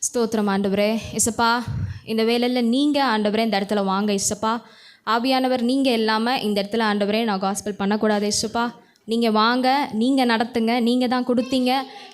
ஸ்தோத்திரம் ஆண்டவரே. இசப்பா, இந்த வேலையில் நீங்கள் ஆண்டவரே இந்த இடத்துல வாங்க இசப்பா. ஆவியானவர் நீங்கள் இல்லாமல் இந்த இடத்துல ஆண்டவரே நான் காஸ்பல் பண்ணக்கூடாது இசப்பா. நீங்கள் வாங்க, நீங்கள் நடத்துங்க, நீங்கள் தான் கொடுத்தீங்க,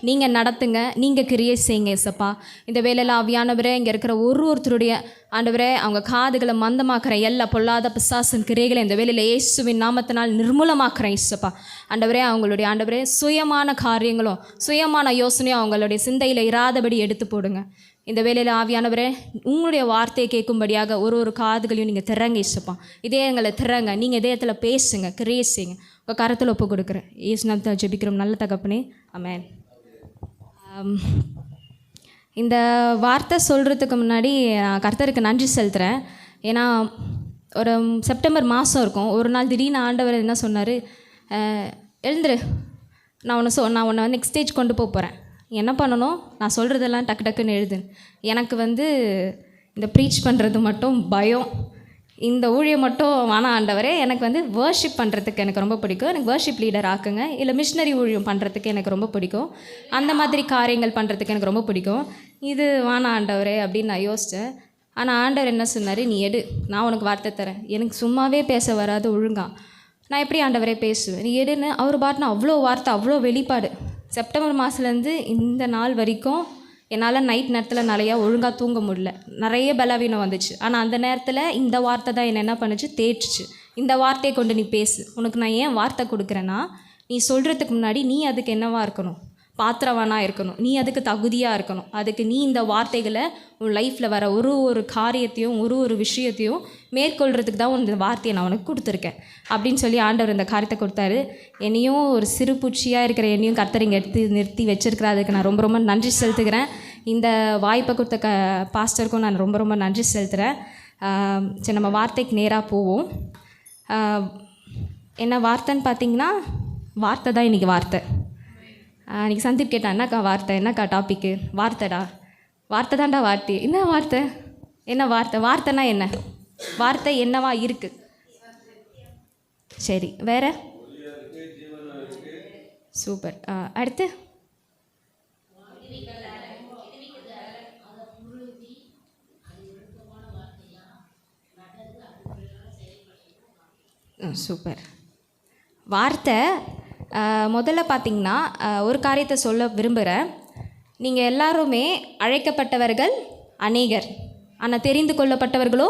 நீங்கள் நடத்துங்க, நீங்கள் கிரியேட் செய்யுங்க இசப்பா. இந்த வேலையில் ஆவியானவரே இங்கே இருக்கிற ஒருத்தருடைய ஆண்டவரே அவங்க காதுகளை மந்தமாக்குற எல்லா பொல்லாத பிசாசின் கிரைகளை இந்த வேலையில் இயேசுவின் நாமத்தினால் நிர்மூலமாக்குறேன் இசப்பா. ஆண்டவரே அவங்களுடைய ஆண்டவரே சுயமான காரியங்களும் சுயமான யோசனையும் அவங்களுடைய சிந்தையில் இராதபடி எடுத்து போடுங்க. இந்த வேலையில் ஆவியானவரே உங்களுடைய வார்த்தையை கேட்கும்படியாக ஒரு காதுகளையும் நீங்கள் திறங்க இசப்பா. இதயங்களை திறங்க, நீங்கள் இதயத்தில் பேசுங்க, கிரியேட் செய்யுங்க. உங்கள் கரத்தில் ஒப்பு கொடுக்குறேன். இயேசு நாமத்தில் ஜெபிக்கிறோம் நல்ல தகப்பனே, ஆமென். இந்த வார்த்தை சொல்கிறதுக்கு முன்னாடி நான் கர்த்தருக்கு நன்றி செலுத்துகிறேன். ஏன்னா ஒரு செப்டம்பர் மாதம் இருக்கும், ஒரு நாள் திடீர்னு ஆண்டவர் என்ன சொன்னார், எழுந்துரு, நான் உன்னை வந்து நெக்ஸ்ட் ஸ்டேஜ் கொண்டு போகிறேன். என்ன பண்ணணும், நான் சொல்கிறதெல்லாம் டக்கு டக்குன்னு எழுது. எனக்கு வந்து இந்த ப்ரீச் பண்ணுறது மட்டும் பயம், இந்த ஊழியம் மட்டும் வேணாம் ஆண்டவரே. எனக்கு வந்து வர்ஷிப் பண்ணுறதுக்கு எனக்கு ரொம்ப பிடிக்கும். எனக்கு வர்ஷிப் லீடர் ஆக்குங்க, இல்லை மிஷினரி ஊழியம் பண்ணுறதுக்கு எனக்கு ரொம்ப பிடிக்கும். அந்த மாதிரி காரியங்கள் பண்ணுறதுக்கு எனக்கு ரொம்ப பிடிக்கும். இது வேணாம் ஆண்டவரே அப்படின்னு நான் யோசித்தேன். ஆனால் ஆண்டவர் என்ன சொன்னார், நீ எடு, நான் உனக்கு வார்த்தை தரேன். எனக்கு சும்மாவே பேச வராது ஒழுங்கா, நான் எப்படி ஆண்டவரே பேசுவேன், நீ எடுன்னு அவர் பாட்டுன்னு அவ்வளோ வார்த்தை, அவ்வளோ வெளிப்பாடு. செப்டம்பர் மாதத்துலேருந்து இந்த நாள் வரைக்கும் என்னால் நைட் நேரத்தில் நிறையா ஒழுங்காக தூங்க முடியல, நிறைய பலவீனம் வந்துச்சு. ஆனால் அந்த நேரத்தில் இந்த வார்த்தை தான் என்ன பண்ணுச்சு, தேய்ச்சிச்சு. இந்த வார்த்தையை கொண்டு நீ பேசு. உனக்கு நான் ஏன் வார்த்தை கொடுக்குறேன்னா, நீ சொல்கிறதுக்கு முன்னாடி நீ அதுக்கு என்னவாக இருக்கணும், பாத்திரவானாக இருக்கணும், நீ அதுக்கு தகுதியாக இருக்கணும். அதுக்கு நீ இந்த வார்த்தைகளை உன் லைஃப்பில் வர ஒரு காரியத்தையும் ஒரு விஷயத்தையும் மேற்கொள்கிறதுக்கு தான் இந்த வார்த்தையை நான் உனக்கு கொடுத்துருக்கேன் அப்படின்னு சொல்லி ஆண்டவர் இந்த காரியத்தை கொடுத்தாரு. என்னையும் ஒரு சிறு பூச்சியாக இருக்கிற என்னையும் கர்த்தர் இங்கே நிறுத்தி வச்சிருக்கிற அதுக்கு நான் ரொம்ப நன்றி செலுத்துகிறேன். இந்த வாய்ப்பை கொடுத்த பாஸ்டருக்கும் நான் ரொம்ப நன்றி செலுத்துகிறேன். சரி, நம்ம வார்த்தைக்கு நேராக போவோம். என்ன வார்த்தைன்னு பார்த்தீங்கன்னா, வார்த்தை தான் இன்றைக்கி வார்த்தை. இன்றைக்கி சந்தீப் கேட்டான், என்னக்கா வார்த்தை, என்னக்கா டாப்பிக்கு, வார்த்தைடா, வார்த்தை தான்டா வார்த்தை. என்ன வார்த்தை, என்ன வார்த்தை, வார்த்தைனா என்ன, வார்த்தை என்னவா இருக்குது. சரி, வேறு சூப்பர். அடுத்து சூப்பர். வார்த்தை முதல்ல பார்த்திங்கன்னா ஒரு காரியத்தை சொல்ல விரும்புகிறேன். நீங்கள் எல்லாருமே அழைக்கப்பட்டவர்கள் அநேகர், ஆனால் தெரிந்து கொள்ளப்பட்டவர்களோ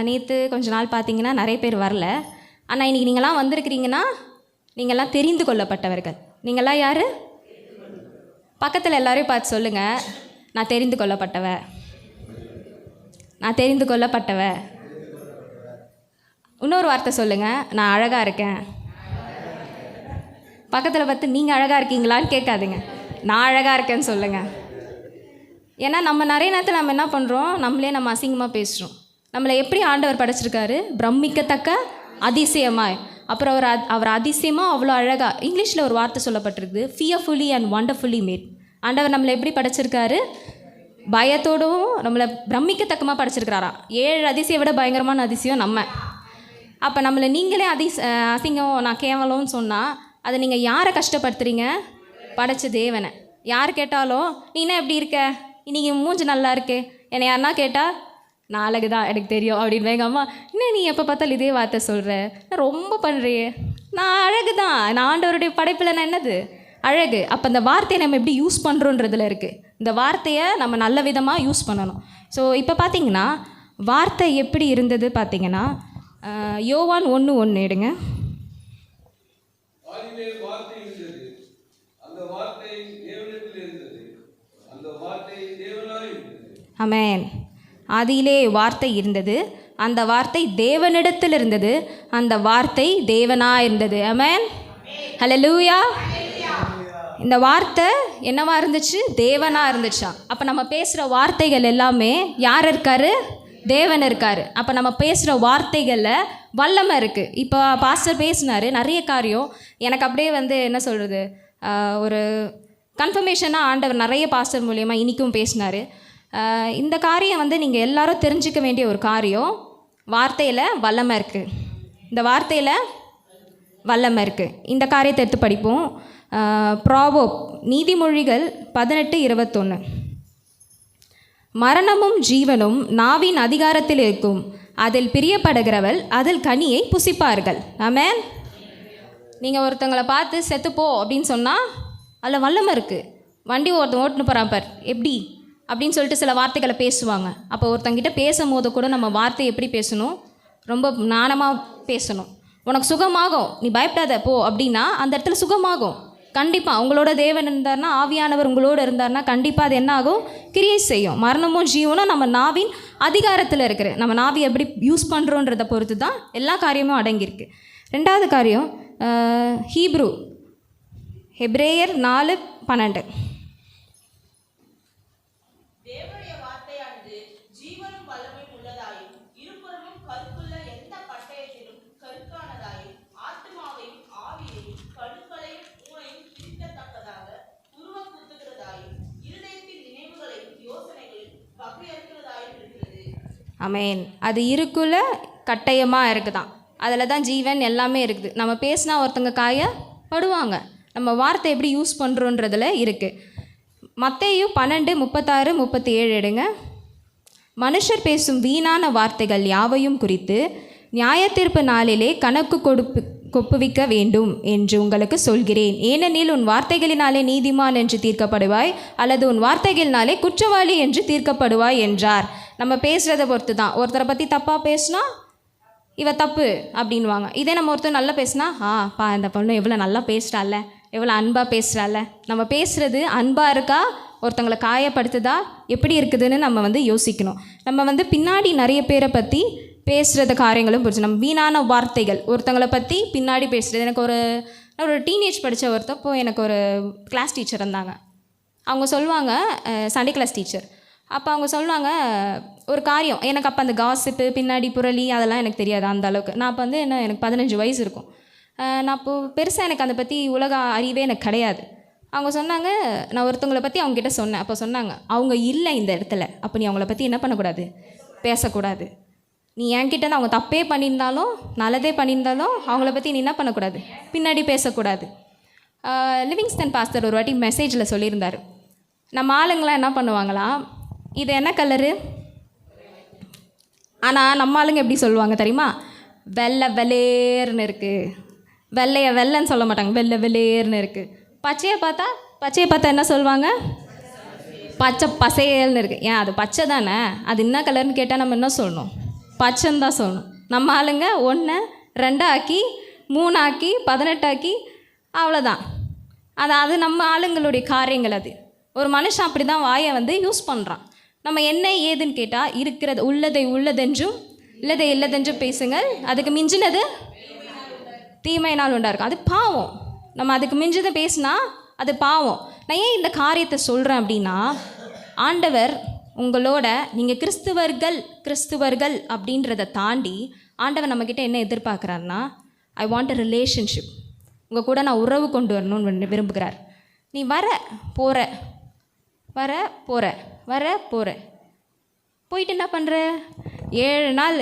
நேற்று கொஞ்ச நாள் பார்த்தீங்கன்னா நிறைய பேர் வரல. ஆனால் இன்றைக்கி நீங்களாம் வந்திருக்கிறீங்கன்னா நீங்கள்லாம் தெரிந்து கொள்ளப்பட்டவர்கள். நீங்களாம் யார்? பக்கத்தில் எல்லோரையும் பார்த்து சொல்லுங்கள், நான் தெரிந்து கொள்ளப்பட்டவ, நான் தெரிந்து கொள்ளப்பட்டவ. இன்னொரு வார்த்தை சொல்லுங்கள், நான் அழகாக இருக்கேன். பக்கத்தில் பார்த்து நீங்கள் அழகாக இருக்கீங்களான்னு கேட்காதீங்க, நான் அழகாக இருக்கேன்னு சொல்லுங்கள். ஏன்னா நம்ம நிறைய நேரத்தில் நம்ம என்ன பண்ணுறோம், நம்ம அசிங்கமாக பேசுகிறோம். நம்மளை எப்படி ஆண்டவர் படைச்சிருக்காரு, பிரமிக்கத்தக்க அதிசயமாய். அப்புறம் அவர் அதிசயமாக அவ்வளோ அழகாக, இங்கிலீஷில் ஒரு வார்த்தை சொல்லப்பட்டிருக்கு, ஃபியர்ஃபுல்லி அண்ட் வண்டர்ஃபுல்லி மேட். ஆண்டவர் நம்மளை எப்படி படைச்சிருக்காரு, பயத்தோடும் நம்மளை பிரமிக்கத்தக்கமாக படைச்சிருக்கிறாராம். 7 அதிசயம் விட பயங்கரமான அதிசயம் நம்ம. அப்போ நம்மளை நீங்களே அசிங்கம், நான் கேவலம்னு சொன்னால் அதை நீங்கள் யாரை கஷ்டப்படுத்துறீங்க, படைச்ச தேவனை. யார் கேட்டாலும் நீ என்ன எப்படி இருக்க, இன்றைக்கி மூஞ்சி நல்லா இருக்கு, என்னை யாருன்னா கேட்டால் நான் அழகு தான், எனக்கு தெரியும் அப்படின்னு எங்கள் அம்மா, என்ன நீ எப்போ பார்த்தாலும் இதே வார்த்தை சொல்கிற, நான் ரொம்ப பண்ணுறியே, நான் அழகு தான், நான் ஆண்டவருடைய படைப்பில் நான் என்னது அழகு. அப்போ அந்த வார்த்தையை நம்ம எப்படி யூஸ் பண்ணுறோன்றதில் இருக்குது. இந்த வார்த்தையை நம்ம நல்ல விதமாக யூஸ் பண்ணணும். ஸோ இப்போ பார்த்தீங்கன்னா வார்த்தை எப்படி இருந்தது பார்த்தீங்கன்னா, யோவான் 1:1 எடுங்க. ஆமென். ஆதியிலே வார்த்தை இருந்தது, அந்த வார்த்தை தேவனிடத்தில் இருந்தது, அந்த வார்த்தை தேவனாக இருந்தது. ஆமென், ஹல்லேலூயா. இந்த வார்த்தை என்னவா இருந்துச்சு, தேவனாக இருந்துச்சா. அப்போ நம்ம பேசுகிற வார்த்தைகள் எல்லாமே யார் இருக்காரு, தேவன் இருக்கார். அப்போ நம்ம பேசுகிற வார்த்தைகளில் வல்லமை இருக்குது. இப்போ பாஸ்டர் பேசினார் நிறைய காரியம், எனக்கு அப்படியே வந்து என்ன சொல்கிறது, ஒரு கன்ஃபர்மேஷனாக ஆண்டவர் நிறைய பாஸ்டர் மூலியமாக இன்றைக்கும் பேசினார். இந்த காரியம் வந்து நீங்கள் எல்லாரும் தெரிஞ்சிக்க வேண்டிய ஒரு காரியம். வார்த்தையில் வல்லமை இருக்குது, இந்த வார்த்தையில் வல்லமை இருக்குது. இந்த காரியத்தை எடுத்து படிப்போம். ப்ராவோப் நீதிமொழிகள் 18:21. மரணமும் ஜீவனும் நாவின் அதிகாரத்தில் இருக்கும், அதில் பிரியப்படுகிறவள் அதில் கனியை புசிப்பார்கள். ஆமென். நீங்கள் ஒருத்தங்களை பார்த்து செத்துப்போ அப்படின்னு சொன்னால் அதில் வல்லமை இருக்குது. வண்டி ஒருத்தன் ஓட்டுன்னு போகிறான் பார் எப்படி அப்படின்னு சொல்லிட்டு சில வார்த்தைகளை பேசுவாங்க. அப்போ ஒருத்தங்கிட்ட பேசும்போது கூட நம்ம வார்த்தை எப்படி பேசணும், ரொம்ப நாணமாக பேசணும். உனக்கு சுகமாகும், நீ பயப்படாத போ அப்படின்னா அந்த இடத்துல சுகமாகும். கண்டிப்பாக உங்களோட தேவன் இருந்தார்னா, ஆவியானவர் உங்களோடு இருந்தார்னா கண்டிப்பாக அது என்ன ஆகும், கிரியை செய்யும். மரணமும் ஜீவனும் நம்ம நாவின் அதிகாரத்தில் இருக்குது. நம்ம நாவி எப்படி யூஸ் பண்ணுறோன்றதை பொறுத்து தான் எல்லா காரியமும் அடங்கியிருக்கு. ரெண்டாவது காரியம் ஹெப்ரேயர் 4:12. ஆமென். அது இருக்குள்ள கட்டயமாக இருக்குதான், அதில் தான் ஜீவன் எல்லாமே இருக்குது. நம்ம பேசினா ஒருத்தங்க காயப்படுவாங்க. நம்ம வார்த்தை எப்படி யூஸ் பண்ணுறோன்றதில் இருக்குது. மத்தேயு 12:36-37 எடுங்க. மனுஷர் பேசும் வீணான வார்த்தைகள் யாவையும் குறித்து நியாயத்தீர்ப்பு நாளிலே கணக்கு கொப்புவிக்க வேண்டும் என்று உங்களுக்கு சொல்கிறேன். ஏனெனில் உன் வார்த்தைகளினாலே நீதிமான் என்று தீர்க்கப்படுவாய், அல்லது உன் வார்த்தைகளினாலே குற்றவாளி என்று தீர்க்கப்படுவாய் என்றார். நம்ம பேசுகிறத பொறுத்து தான். ஒருத்தரை பற்றி தப்பாக பேசினா இவ தப்பு அப்படின்வாங்க. இதே நம்ம ஒருத்தர் நல்லா பேசினா இந்த பொண்ணு எவ்வளோ நல்லா பேசுகிறாள்ல, எவ்வளோ அன்பாக பேசுகிறாள்ல. நம்ம பேசுகிறது அன்பாக இருக்கா, ஒருத்தங்களை காயப்படுத்துதா, எப்படி இருக்குதுன்னு நம்ம யோசிக்கணும். நம்ம பின்னாடி நிறைய பேரை பற்றி பேசுகிறது காரியங்களும் புரிச்சு. நம்ம வீணான வார்த்தைகள் ஒருத்தங்களை பற்றி பின்னாடி பேசுகிறது. எனக்கு ஒரு டீனேஜ் படித்த ஒருத்தப்போ எனக்கு ஒரு கிளாஸ் டீச்சர் இருந்தாங்க. அவங்க சொல்லுவாங்க, சண்டே கிளாஸ் டீச்சர். அப்போ அவங்க சொல்லுவாங்க ஒரு காரியம். எனக்கு அப்போ அந்த காசிப்பு பின்னாடி புரளி அதெல்லாம் எனக்கு தெரியாது அந்த அளவுக்கு. நான் அப்போ எனக்கு 15 வயசு இருக்கும். நான் அப்போது பெருசாக எனக்கு அதை பற்றி உலக அறிவே எனக்கு கிடையாது. அவங்க சொன்னாங்க, நான் ஒருத்தவங்களை பற்றி அவங்ககிட்ட சொன்னேன். அப்போ சொன்னாங்க, அவங்க இல்லை இந்த இடத்துல, அப்போ நீ அவங்கள பற்றி என்ன பண்ணக்கூடாது, பேசக்கூடாது. நீ என்கிட்ட அவங்க தப்பே பண்ணியிருந்தாலும் நல்லதே பண்ணியிருந்தாலும் அவங்கள பற்றி நீ என்ன பண்ணக்கூடாது, பின்னாடி பேசக்கூடாது. லிவிங்ஸ்டன் பாஸ்டர் ஒரு வாட்டி மெசேஜில் சொல்லியிருந்தார், நம்ம ஆளுங்களாம் என்ன பண்ணுவாங்களாம், இது என்ன கலரு, ஆனால் நம்ம ஆளுங்க எப்படி சொல்லுவாங்க தெரியுமா, வெள்ளை வெளேர்னு இருக்குது. வெள்ளைன்னு சொல்ல மாட்டாங்க, வெள்ளை வெளேர்னு இருக்குது. பச்சையை பார்த்தா என்ன சொல்லுவாங்க, பச்சை பசேல்னு இருக்குது. ஏன் அது பச்சை தானே, அது என்ன கலர்னு கேட்டால் நம்ம என்ன சொல்லணும், பச்சைன்னு தான் சொல்லணும். நம்ம ஆளுங்க 1 2 ஆக்கி 3 ஆக்கி 18 ஆக்கி அவ்வளோதான். அது நம்ம ஆளுங்களுடைய காரியங்கள். அது ஒரு மனுஷன் அப்படி தான் வாயை யூஸ் பண்ணுறான். நம்ம என்ன ஏதுன்னு கேட்டால், இருக்கிறது உள்ளதென்றும் இல்லதை இல்லதென்றும் பேசுங்கள், அதுக்கு மிஞ்சினது தீமையினால் உண்டா இருக்கும். அது பாவம். நம்ம அதுக்கு மிஞ்சதை பேசினா அது பாவம். நான் ஏன் இந்த காரியத்தை சொல்கிறேன் அப்படின்னா, ஆண்டவர் உங்களோட, நீங்கள் கிறிஸ்துவர்கள் அப்படின்றத தாண்டி ஆண்டவர் நம்மக்கிட்ட என்ன எதிர்பார்க்குறாருன்னா, ஐ வாண்ட் அ ரிலேஷன்ஷிப். உங்கள் கூட நான் உறவு கொண்டு வரணும்னு விரும்புகிறார். நீ போகிற போயிட்டு என்ன பண்ணுற, 7 நாள்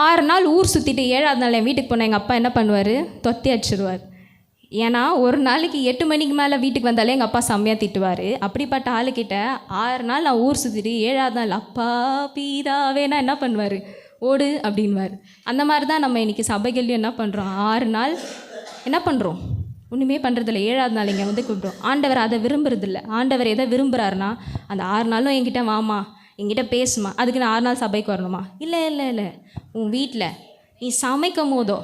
6 நாள் ஊர் சுற்றிட்டு 7ஆவது நாள் என் வீட்டுக்கு போனால் எங்கள் அப்பா என்ன பண்ணுவார், தொத்தி அடிச்சிடுவார். ஏன்னா ஒரு நாளைக்கு 8 மணிக்கு மேலே வீட்டுக்கு வந்தாலே எங்கள் அப்பா செம்மையாக திட்டுவார். அப்படிப்பட்ட ஆளுக்கிட்ட 6 நாள் நான் ஊர் சுற்றிட்டு 7ஆவது நாள் அப்பா பீதாவேனா என்ன பண்ணுவார், ஓடு அப்படின்வார். அந்த மாதிரி தான் நம்ம இன்றைக்கி சபைகள்லையும் என்ன பண்ணுறோம், 6 நாள் என்ன பண்ணுறோம், ஒன்றுமே பண்ணுறதில்ல. 7ஆவது நாள் இங்கே கூப்பிட்றோம். ஆண்டவர் அதை விரும்புறதில்ல. ஆண்டவர் எதை விரும்புகிறாருன்னா, அந்த 6 நாளும் என்கிட்ட வாமா, என்கிட்ட பேசுமா. அதுக்கு நான் 6 நாள் சபைக்கு வரணுமா, இல்லை. உன் வீட்டில் நீ சமைக்கும் போதோ,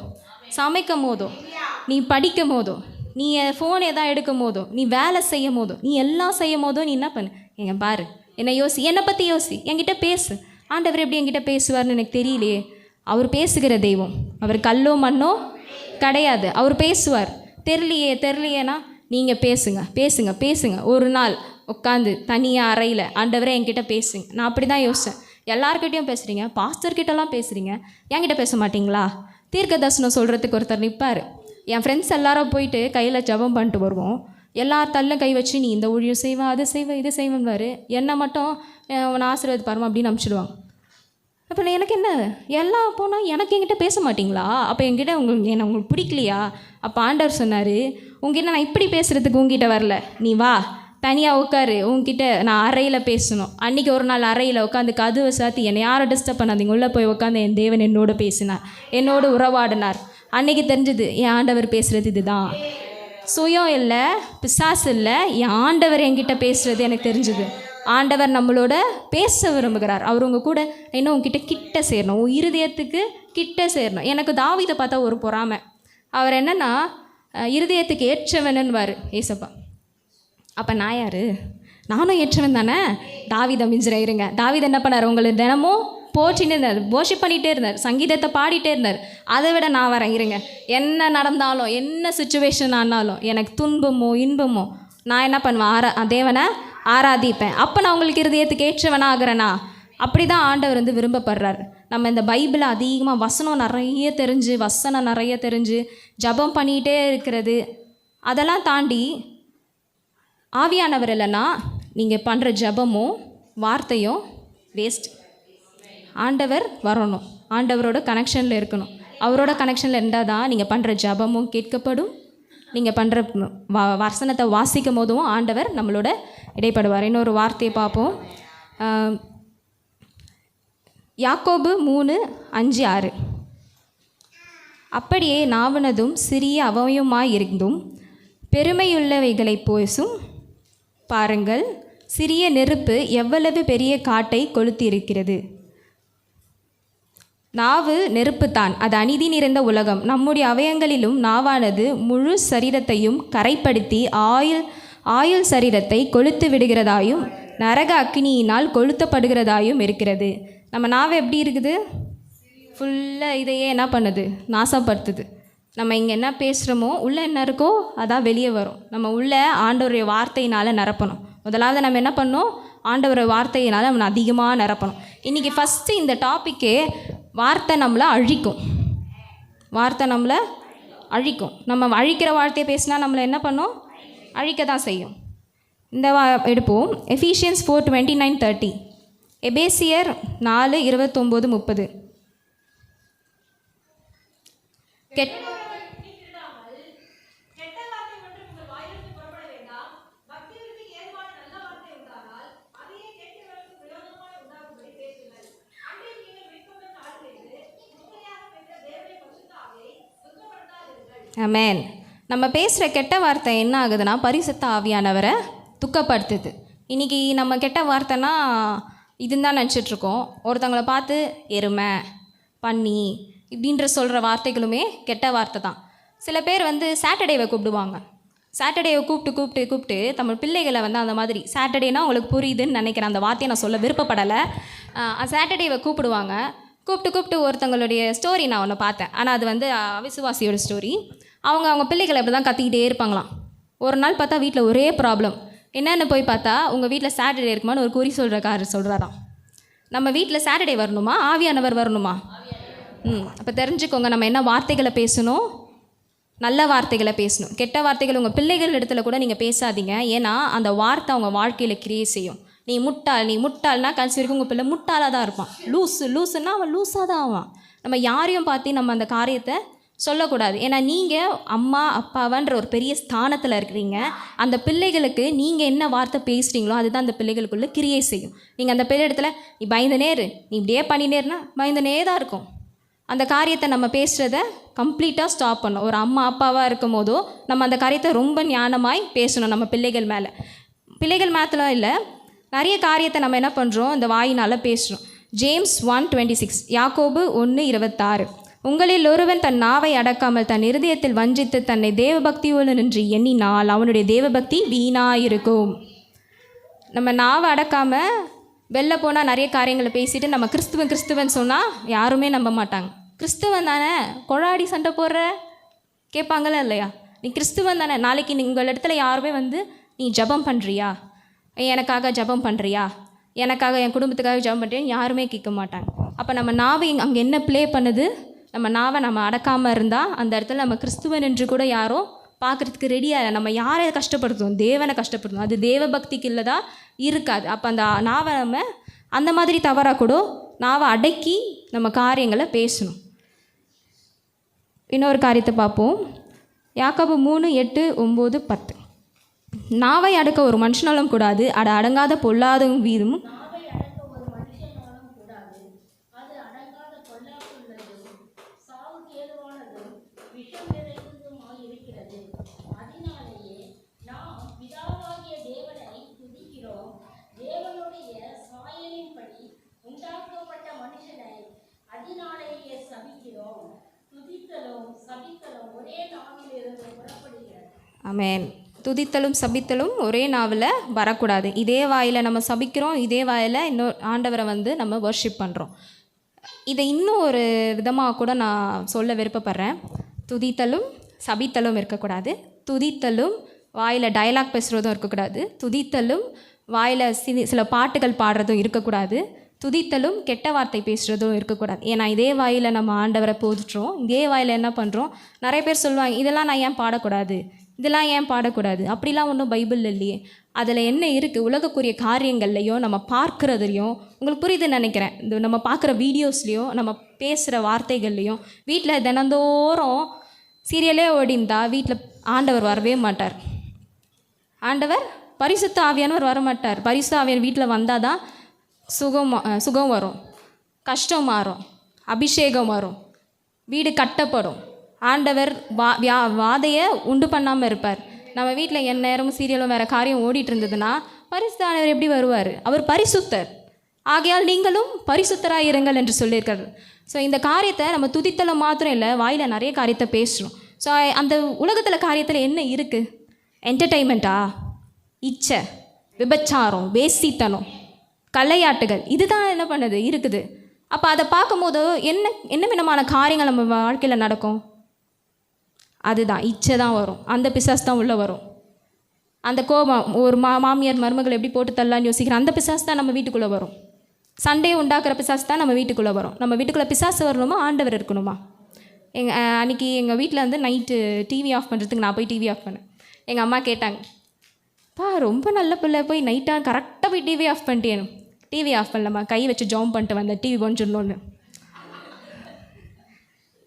நீ படிக்கும் போதோ, நீ ஃபோன் எதாவது எடுக்கும் போதோ, நீ வேலை செய்யும் போதோ, நீ எல்லாம் செய்யும் போதோ நீ என்ன பண்ணு, எங்க பாரு, என்னை பற்றி யோசி, என்கிட்ட பேசு. ஆண்டவர் எப்படி என்கிட்ட பேசுவார்னு எனக்கு தெரியலையே. அவர் பேசுகிற தெய்வம். அவர் கல்லோ மண்ணோ கிடையாது. அவர் பேசுவார். தெரியலையேனா நீங்கள் பேசுங்க. ஒரு நாள் உட்காந்து தனியாக அறையில், ஆண்டவரே என்கிட்ட பேசுங்க. நான் அப்படி தான் யோசித்தேன். எல்லார்கிட்டையும் பேசுகிறீங்க, பாஸ்டர்கிட்டலாம் பேசுகிறீங்க, என்கிட்ட பேச மாட்டிங்களா? தீர்க்க தரிசனம் சொல்கிறதுக்கு ஒருத்தர் நிற்பார். என் ஃப்ரெண்ட்ஸ் எல்லாரும் போயிட்டு கையில் ஜெபம் பண்ணிட்டு வருவோம். எல்லார் தள்ளும் கை வச்சு நீ இந்த ஊழியம் செய்வேன், அது செய்வேன், இது செய்வேன்வார். என்னை மட்டும் உன்னை ஆசீர்வாதம் பாருமா அப்படின்னு அனுப்பிச்சிடுவாங்க. அப்போ எனக்கு என்ன எல்லாம் போனால் எனக்கு என்கிட்ட பேச மாட்டிங்களா? அப்போ என்கிட்ட உங்களுக்கு பிடிக்கலையா? அப்போ ஆண்டவர் சொன்னார், உங்ககிட்ட நான் இப்படி பேசுகிறதுக்கு உங்ககிட்ட வரல, நீ வா தனியாக உட்காரு, உங்ககிட்ட நான் அறையில் பேசணும். அன்றைக்கி ஒரு நாள் அறையில் உட்காந்து கதவை சாத்தி என்னை யாரை டிஸ்டர்ப் பண்ணாதீங்க, உள்ளே போய் உட்காந்து என் தேவன் என்னோடு பேசினார், என்னோடு உறவாடினார். அன்றைக்கி தெரிஞ்சது என் ஆண்டவர் பேசுகிறது இதுதான். சுயம் இல்லை, பிசாசு இல்லை, என் ஆண்டவர் என்கிட்ட பேசுகிறது எனக்கு தெரிஞ்சுது. ஆண்டவர் நம்மளோட பேச விரும்புகிறார். அவர் உங்கள் கூட இன்னும் உங்ககிட்ட கிட்ட சேரணும், உன் இருதயத்துக்கு கிட்ட சேரணும். எனக்கு தாவீதை பார்த்தா ஒரு பொறாமை. அவர் என்னென்னா இருதயத்துக்கு ஏற்றவனுன்னுவார் ஏசப்பா. அப்போ நான் யார்? நானும் ஏற்றவன் தானே. தாவீதை மிஞ்சிற இருங்க. தாவீது என்ன பண்ணார்? உங்களை தினமும் போற்றின்னு இருந்தார், போஷிப் பண்ணிகிட்டே இருந்தார், சங்கீதத்தை பாடிட்டே இருந்தார். அதை விட நான் வரேன் இருங்க. என்ன நடந்தாலும், என்ன சுச்சுவேஷன் ஆனாலும், எனக்கு துன்பமோ இன்பமோ, நான் என்ன பண்ணுவேன்? தேவனை ஆராதிப்பேன். அப்போ நான் உங்களுக்கு இருதயத்துக்கு ஏற்றவனா ஆகிறேனா? அப்படி தான் ஆண்டவர் விரும்பப்படுறார். நம்ம இந்த பைபிளை அதிகமாக வசனம் நிறைய தெரிஞ்சு ஜபம் பண்ணிகிட்டே இருக்கிறது, அதெல்லாம் தாண்டி ஆவியானவர் இல்லைன்னா நீங்கள் பண்ணுற ஜபமும் வார்த்தையும் வேஸ்ட். ஆண்டவர் வரணும், ஆண்டவரோட கனெக்ஷனில் இருக்கணும். அவரோட கனெக்ஷனில் இருந்தால் தான் நீங்கள் பண்ணுற ஜபமும் கேட்கப்படும், நீங்கள் பண்ணுற வசனத்தை வாசிக்கும் போதும் ஆண்டவர் நம்மளோட இடைப்படுவார். இன்னொரு வார்த்தையை பார்ப்போம். யாக்கோபு 3:5-6. அப்படியே நாவனதும் சிறிய அவயமாயிருந்தும் பெருமையுள்ளவைகளை பேசும் பாருங்கள், சிறிய நெருப்பு எவ்வளவு பெரிய காட்டை கொளுத்தியிருக்கிறது. நாவு நெருப்புத்தான், அது அநீதி நிறைந்த உலகம். நம்முடைய அவயங்களிலும் நாவானது முழு சரீரத்தையும் கரைப்படுத்தி ஆயுள் சரீரத்தை கொளுத்து விடுகிறதாயும் நரக அக்கினியினால் கொளுத்தப்படுகிறதாயும் இருக்கிறது. நம்ம நாவை எப்படி இருக்குது? ஃபுல்லாக இதையே என்ன பண்ணுது? நாசப்படுத்துது. நம்ம இங்கே என்ன பேசுகிறோமோ உள்ளே என்ன இருக்கோ அதான் வெளியே வரும். நம்ம உள்ளே ஆண்டவருடைய வார்த்தையினால் நிரப்பணும். முதலாவது நம்ம என்ன பண்ணணும்? ஆண்டவருடைய வார்த்தையினால் நம்ம அதிகமாக நிரப்பணும். இன்றைக்கி ஃபஸ்ட்டு இந்த டாப்பிக்கே வார்த்தை நம்மளை அழிக்கும். நம்ம அழிக்கிற வார்த்தையை பேசினா நம்மளை என்ன பண்ணோம்? அழிக்க தான் செய்யும். இந்த எடுப்போம். எஃபீஷியன்ஸ் 4:29-30, எபேசியர் 4:29-30. ஆமென். நம்ம பேசுகிற கெட்ட வார்த்தை என்ன ஆகுதுன்னா பரிசுத்த ஆவியானவரை துக்கப்படுத்துது. இன்றைக்கி நம்ம கெட்ட வார்த்தைனா இதுன்னு தான் நினச்சிட்ருக்கோம். ஒருத்தவங்களை பார்த்து எருமை, பன்னி இப்படின்ற சொல்கிற வார்த்தைகளுமே கெட்ட வார்த்தை தான். சில பேர் சாட்டர்டேவை கூப்பிடுவாங்க. சாட்டர்டேவை கூப்பிட்டு தமிழ் பிள்ளைகளை அந்த மாதிரி, சாட்டர்டேனா உங்களுக்கு புரியுதுன்னு நினைக்கிறேன், அந்த வார்த்தையை நான் சொல்ல விருப்பப்படலை. சாட்டர்டேவை கூப்பிட்டு ஒருத்தங்களுடைய ஸ்டோரி நான் ஒன்று பார்த்தேன். ஆனால் அது அவிசுவாசியோட ஸ்டோரி. அவங்க பிள்ளைகளை அப்படி தான் கத்திக்கிட்டே இருப்பாங்களாம். ஒரு நாள் பார்த்தா வீட்டில் ஒரே ப்ராப்ளம். என்னென்னு போய் பார்த்தா உங்கள் வீட்டில் சாட்டர்டே இருக்குமான்னு ஒரு குறி சொல்கிறாராம். நம்ம வீட்டில் சாட்டர்டே வரணுமா? ஆவியானவர் வரணுமா? அப்போ தெரிஞ்சுக்கோங்க, நம்ம என்ன வார்த்தைகளை பேசணும்? நல்ல வார்த்தைகளை பேசணும். கெட்ட வார்த்தைகள் உங்கள் பிள்ளைகள் இடத்துல கூட நீங்கள் பேசாதீங்க. ஏன்னா அந்த வார்த்தை அவங்க வாழ்க்கையில் கிரியேட் செய்யும். நீ முட்டாள்னா கடைசி வரைக்கும் உங்கள் பிள்ளை முட்டாளாக தான் இருப்பான். லூஸுன்னா அவன் லூஸாக தான் ஆவான். நம்ம யாரையும் பார்த்து நம்ம அந்த காரியத்தை சொல்லக்கூடாது. ஏன்னா நீங்கள் அம்மா அப்பாவன்ற ஒரு பெரிய ஸ்தானத்தில் இருக்கிறீங்க. அந்த பிள்ளைகளுக்கு நீங்கள் என்ன வார்த்தை பேசுகிறீங்களோ அதுதான் அந்த பிள்ளைகளுக்குள்ளே கிரியேட் செய்யும். நீங்கள் அந்த பிள்ளை இடத்துல நீ பயந்தனேரு, நீ இப்படியே பண்ணினேருனா பயந்தனே தான் இருக்கும். அந்த காரியத்தை நம்ம பேசுகிறத கம்ப்ளீட்டாக ஸ்டாப் பண்ணணும். ஒரு அம்மா அப்பாவாக இருக்கும் போதோ நம்ம அந்த காரியத்தை ரொம்ப ஞானமாய் பேசணும். நம்ம பிள்ளைகள் மேலே இல்லை, நிறைய காரியத்தை நம்ம என்ன பண்ணுறோம்? இந்த வாயினால் பேசுகிறோம். ஜேம்ஸ் 1:26, யாக்கோபு 1:26. உங்களில் ஒருவன் தன் நாவை அடக்காமல் தன் இருதயத்தில் வஞ்சித்து தன்னை தேவபக்தியோடு நின்று எண்ணினால் அவனுடைய தேவபக்தி வீணாயிருக்கும். நம்ம நாவை அடக்காமல் வெளில போனால் நிறைய காரியங்களை பேசிட்டு நம்ம கிறிஸ்துவன் சொன்னால் யாருமே நம்ப மாட்டாங்க. கிறிஸ்துவன் தானே, கொழாடி சண்டை போடுற கேட்பாங்களா இல்லையா? நீ கிறிஸ்துவன் தானே, நாளைக்கு உங்கள் இடத்துல யாருமே நீ ஜபம் பண்ணுறியா, எனக்காக ஜபம் பண்ணுறியா, எனக்காக என் குடும்பத்துக்காக ஜபம் பண்ணுறியான்னு யாருமே கேட்க மாட்டாங்க. அப்போ நம்ம நாவை அங்கே என்ன ப்ளே பண்ணுது? நம்ம நாவை நம்ம அடக்காமல் இருந்தால் அந்த இடத்துல நம்ம கிறிஸ்துவன் என்று கூட யாரும் பார்க்குறதுக்கு ரெடியாக இல்லை. நம்ம யாரை கஷ்டப்படுத்துவோம்? தேவனை கஷ்டப்படுத்துவோம். அது தேவ பக்திக்கு இல்லைதான் இருக்காது. அப்போ அந்த நாவை நம்ம அந்த மாதிரி தவறாக கூட நாவை அடக்கி நம்ம காரியங்களை பேசணும். இன்னொரு காரியத்தை பார்ப்போம். யாக்கோபு 3:8-9-10. நாவை அடக்க ஒரு மனுஷனாலும் கூடாது, அடங்காத பொல்லாத வீதும் ஆமென். துதித்தலும் சபித்தலும் ஒரே நாவில் வரக்கூடாது. இதே வாயில் நம்ம சபிக்கிறோம், இதே வாயில் இன்னொரு ஆண்டவரை நம்ம வர்ஷிப் பண்ணுறோம். இதை இன்னும் ஒரு விதமாக கூட நான் சொல்ல விருப்பப்படுறேன். துதித்தலும் சபித்தலும் இருக்கக்கூடாது. துதித்தலும் வாயில் டயலாக் பேசுகிறதும் இருக்கக்கூடாது. துதித்தலும் வாயில் சில பாட்டுகள் பாடுறதும் இருக்கக்கூடாது. துதித்தலும் கெட்ட வார்த்தை பேசுகிறதும் இருக்கக்கூடாது. ஏன்னா இதே வாயில் நம்ம ஆண்டவரை போதிட்டுறோம், இதே வாயில் என்ன பண்ணுறோம். நிறைய பேர் சொல்லுவாங்க, இதெல்லாம் நான் ஏன் பாடக்கூடாது, இதெல்லாம் ஏன் பாடக்கூடாது. அப்படிலாம் ஒன்றும் பைபிள் இல்லையே. அதில் என்ன இருக்குது? உலகக்குரிய காரியங்கள்லையும் நம்ம பார்க்குறதுலையும் உங்களுக்கு புரியுதுன்னு நினைக்கிறேன். இந்த நம்ம பார்க்குற வீடியோஸ்லேயும் நம்ம பேசுகிற வார்த்தைகள்லையும் வீட்டில் தினந்தோறும் சீரியலே ஓடிந்தா வீட்டில் ஆண்டவர் வரவே மாட்டார். ஆண்டவர் பரிசுத்த ஆவியானவர் வரமாட்டார். பரிசுத்த ஆவியான் வீட்டில் வந்தால் தான் சுகம் வரும், கஷ்டம் மாறும், அபிஷேகம் வரும், வீடு கட்டப்படும். ஆண்டவர் வாதையை உண்டு பண்ணாமல் இருப்பார். நம்ம வீட்டில் என் நேரமும் சீரியலும் வேறு காரியம் ஓடிட்டு இருந்ததுன்னா பரிசுத்த ஆண்டவர் எப்படி வருவார்? அவர் பரிசுத்தர். ஆகையால் நீங்களும் பரிசுத்தராக இருங்கள் என்று சொல்லியிருக்காரு. ஸோ இந்த காரியத்தை நம்ம துதித்தலை மாத்திரம் இல்லை, வாயில் நிறைய காரியத்தை பேசுகிறோம். ஸோ அந்த உலகத்தில் காரியத்தில் என்ன இருக்குது? என்டர்டெயின்மெண்ட்டா, இச்சை, விபச்சாரம், வேசித்தனம், கலையாட்டுகள், இதுதான் என்ன பண்ணுது இருக்குது. அப்போ அதை பார்க்கும்போது என்ன விதமான காரியங்கள் நம்ம வாழ்க்கையில் நடக்கும்? அதுதான் இச்சை தான் வரும். அந்த பிசாசு தான் உள்ளே வரும். அந்த கோபம், ஒரு மாமியார் மருமகளை எப்படி போட்டு தள்ளலான்னு யோசிக்கிற அந்த பிசாசு தான் நம்ம வீட்டுக்குள்ளே வரும். சண்டையை உண்டாக்குற பிசாசு தான் நம்ம வீட்டுக்குள்ளே வரும். நம்ம வீட்டுக்குள்ளே பிசாசு வரணுமா, ஆண்டவர் இருக்கணுமா? அன்றைக்கி எங்கள் வீட்டில் நைட்டு டிவி ஆஃப் பண்ணுறதுக்கு நான் போய் டிவி ஆஃப் பண்ணேன். எங்கள் அம்மா கேட்டாங்க, ரொம்ப நல்ல பிள்ளை, போய் நைட்டாக கரெக்டாக போய் டிவி ஆஃப் பண்ணிட்டேன். டிவி ஆஃப் பண்ணலம்மா, கை வச்சு ஜாம் பண்ணிட்டு வந்தேன், டிவி கொஞ்சோன்னு.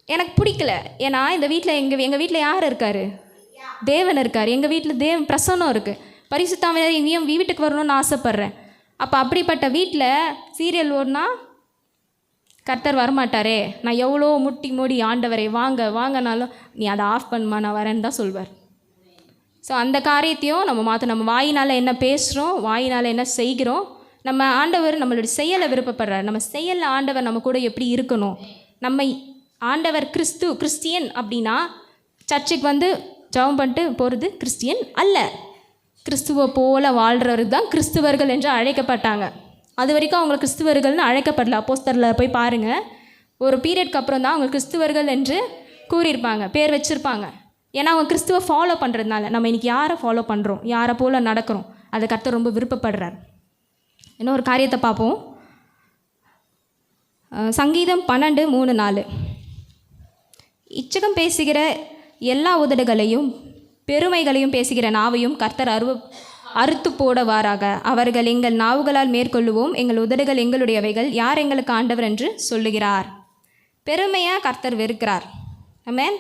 எனக்கு பிடிக்கல. ஏன்னா இந்த வீட்டில் எங்கள் வீட்டில் யார் இருக்கார்? தேவன் இருக்கார். எங்கள் வீட்டில் தேவன் பிரசன்னம் இருக்குது. பரிசுத்தாவினர் இங்கேயும் வீட்டுக்கு வரணும்னு ஆசைப்பட்றேன். அப்போ அப்படிப்பட்ட வீட்டில் சீரியல் ஓடினா கர்த்தர் வரமாட்டாரே. நான் எவ்வளோ முட்டி மூடி ஆண்டவரை வாங்கினாலும் நீ அதை ஆஃப் பண்ணுமா, நான் வரேன்னு தான் சொல்வார். ஸோ அந்த காரியத்தையும் நம்ம மாற்ற, நம்ம வாயினால் என்ன பேசுகிறோம், வாயினால் என்ன செய்கிறோம். நம்ம ஆண்டவர் நம்மளுடைய செயலை விருப்பப்படுறார். நம்ம செயலில் ஆண்டவர் நம்ம கூட எப்படி இருக்கணும். நம்ம ஆண்டவர் கிறிஸ்டியன் அப்படின்னா சர்ச்சுக்கு ஜெபம் பண்ணிட்டு போகிறது கிறிஸ்டியன் அல்ல. கிறிஸ்துவை போல வாழ்கிறவருக்கு தான் கிறிஸ்துவர்கள் என்று அழைக்கப்பட்டாங்க. அது வரைக்கும் அவங்க கிறிஸ்துவர்கள்னு அழைக்கப்படல. அப்போஸ்தலரில் போய் பாருங்கள், ஒரு பீரியட்க்கு அப்புறம் தான் அவங்க கிறிஸ்துவர்கள் என்று கூறியிருப்பாங்க, பேர் வச்சுருப்பாங்க. ஏன்னா அவங்க கிறிஸ்துவை ஃபாலோ பண்ணுறதுனால. நம்ம இன்றைக்கி யாரை ஃபாலோ பண்ணுறோம், யாரை போல் நடக்கிறோம், அதை கர்த்தர் ரொம்ப விருப்பப்படுறார். இன்னொரு காரியத்தை பார்ப்போம். சங்கீதம் 12:3-4. இச்சகம் பேசுகிற எல்லா உதடுகளையும் பெருமைகளையும் பேசுகிற நாவையும் கர்த்தர் அறுத்து போடவாராக. அவர்கள் எங்கள் நாவுகளால் மேற்கொள்ளுவோம், எங்கள் உதடுகள் எங்களுடையவைகள், யார் எங்களுக்கு ஆண்டவர் என்று சொல்லுகிறார். பெருமையாக கர்த்தர் வெறுக்கிறார். ஆமென்.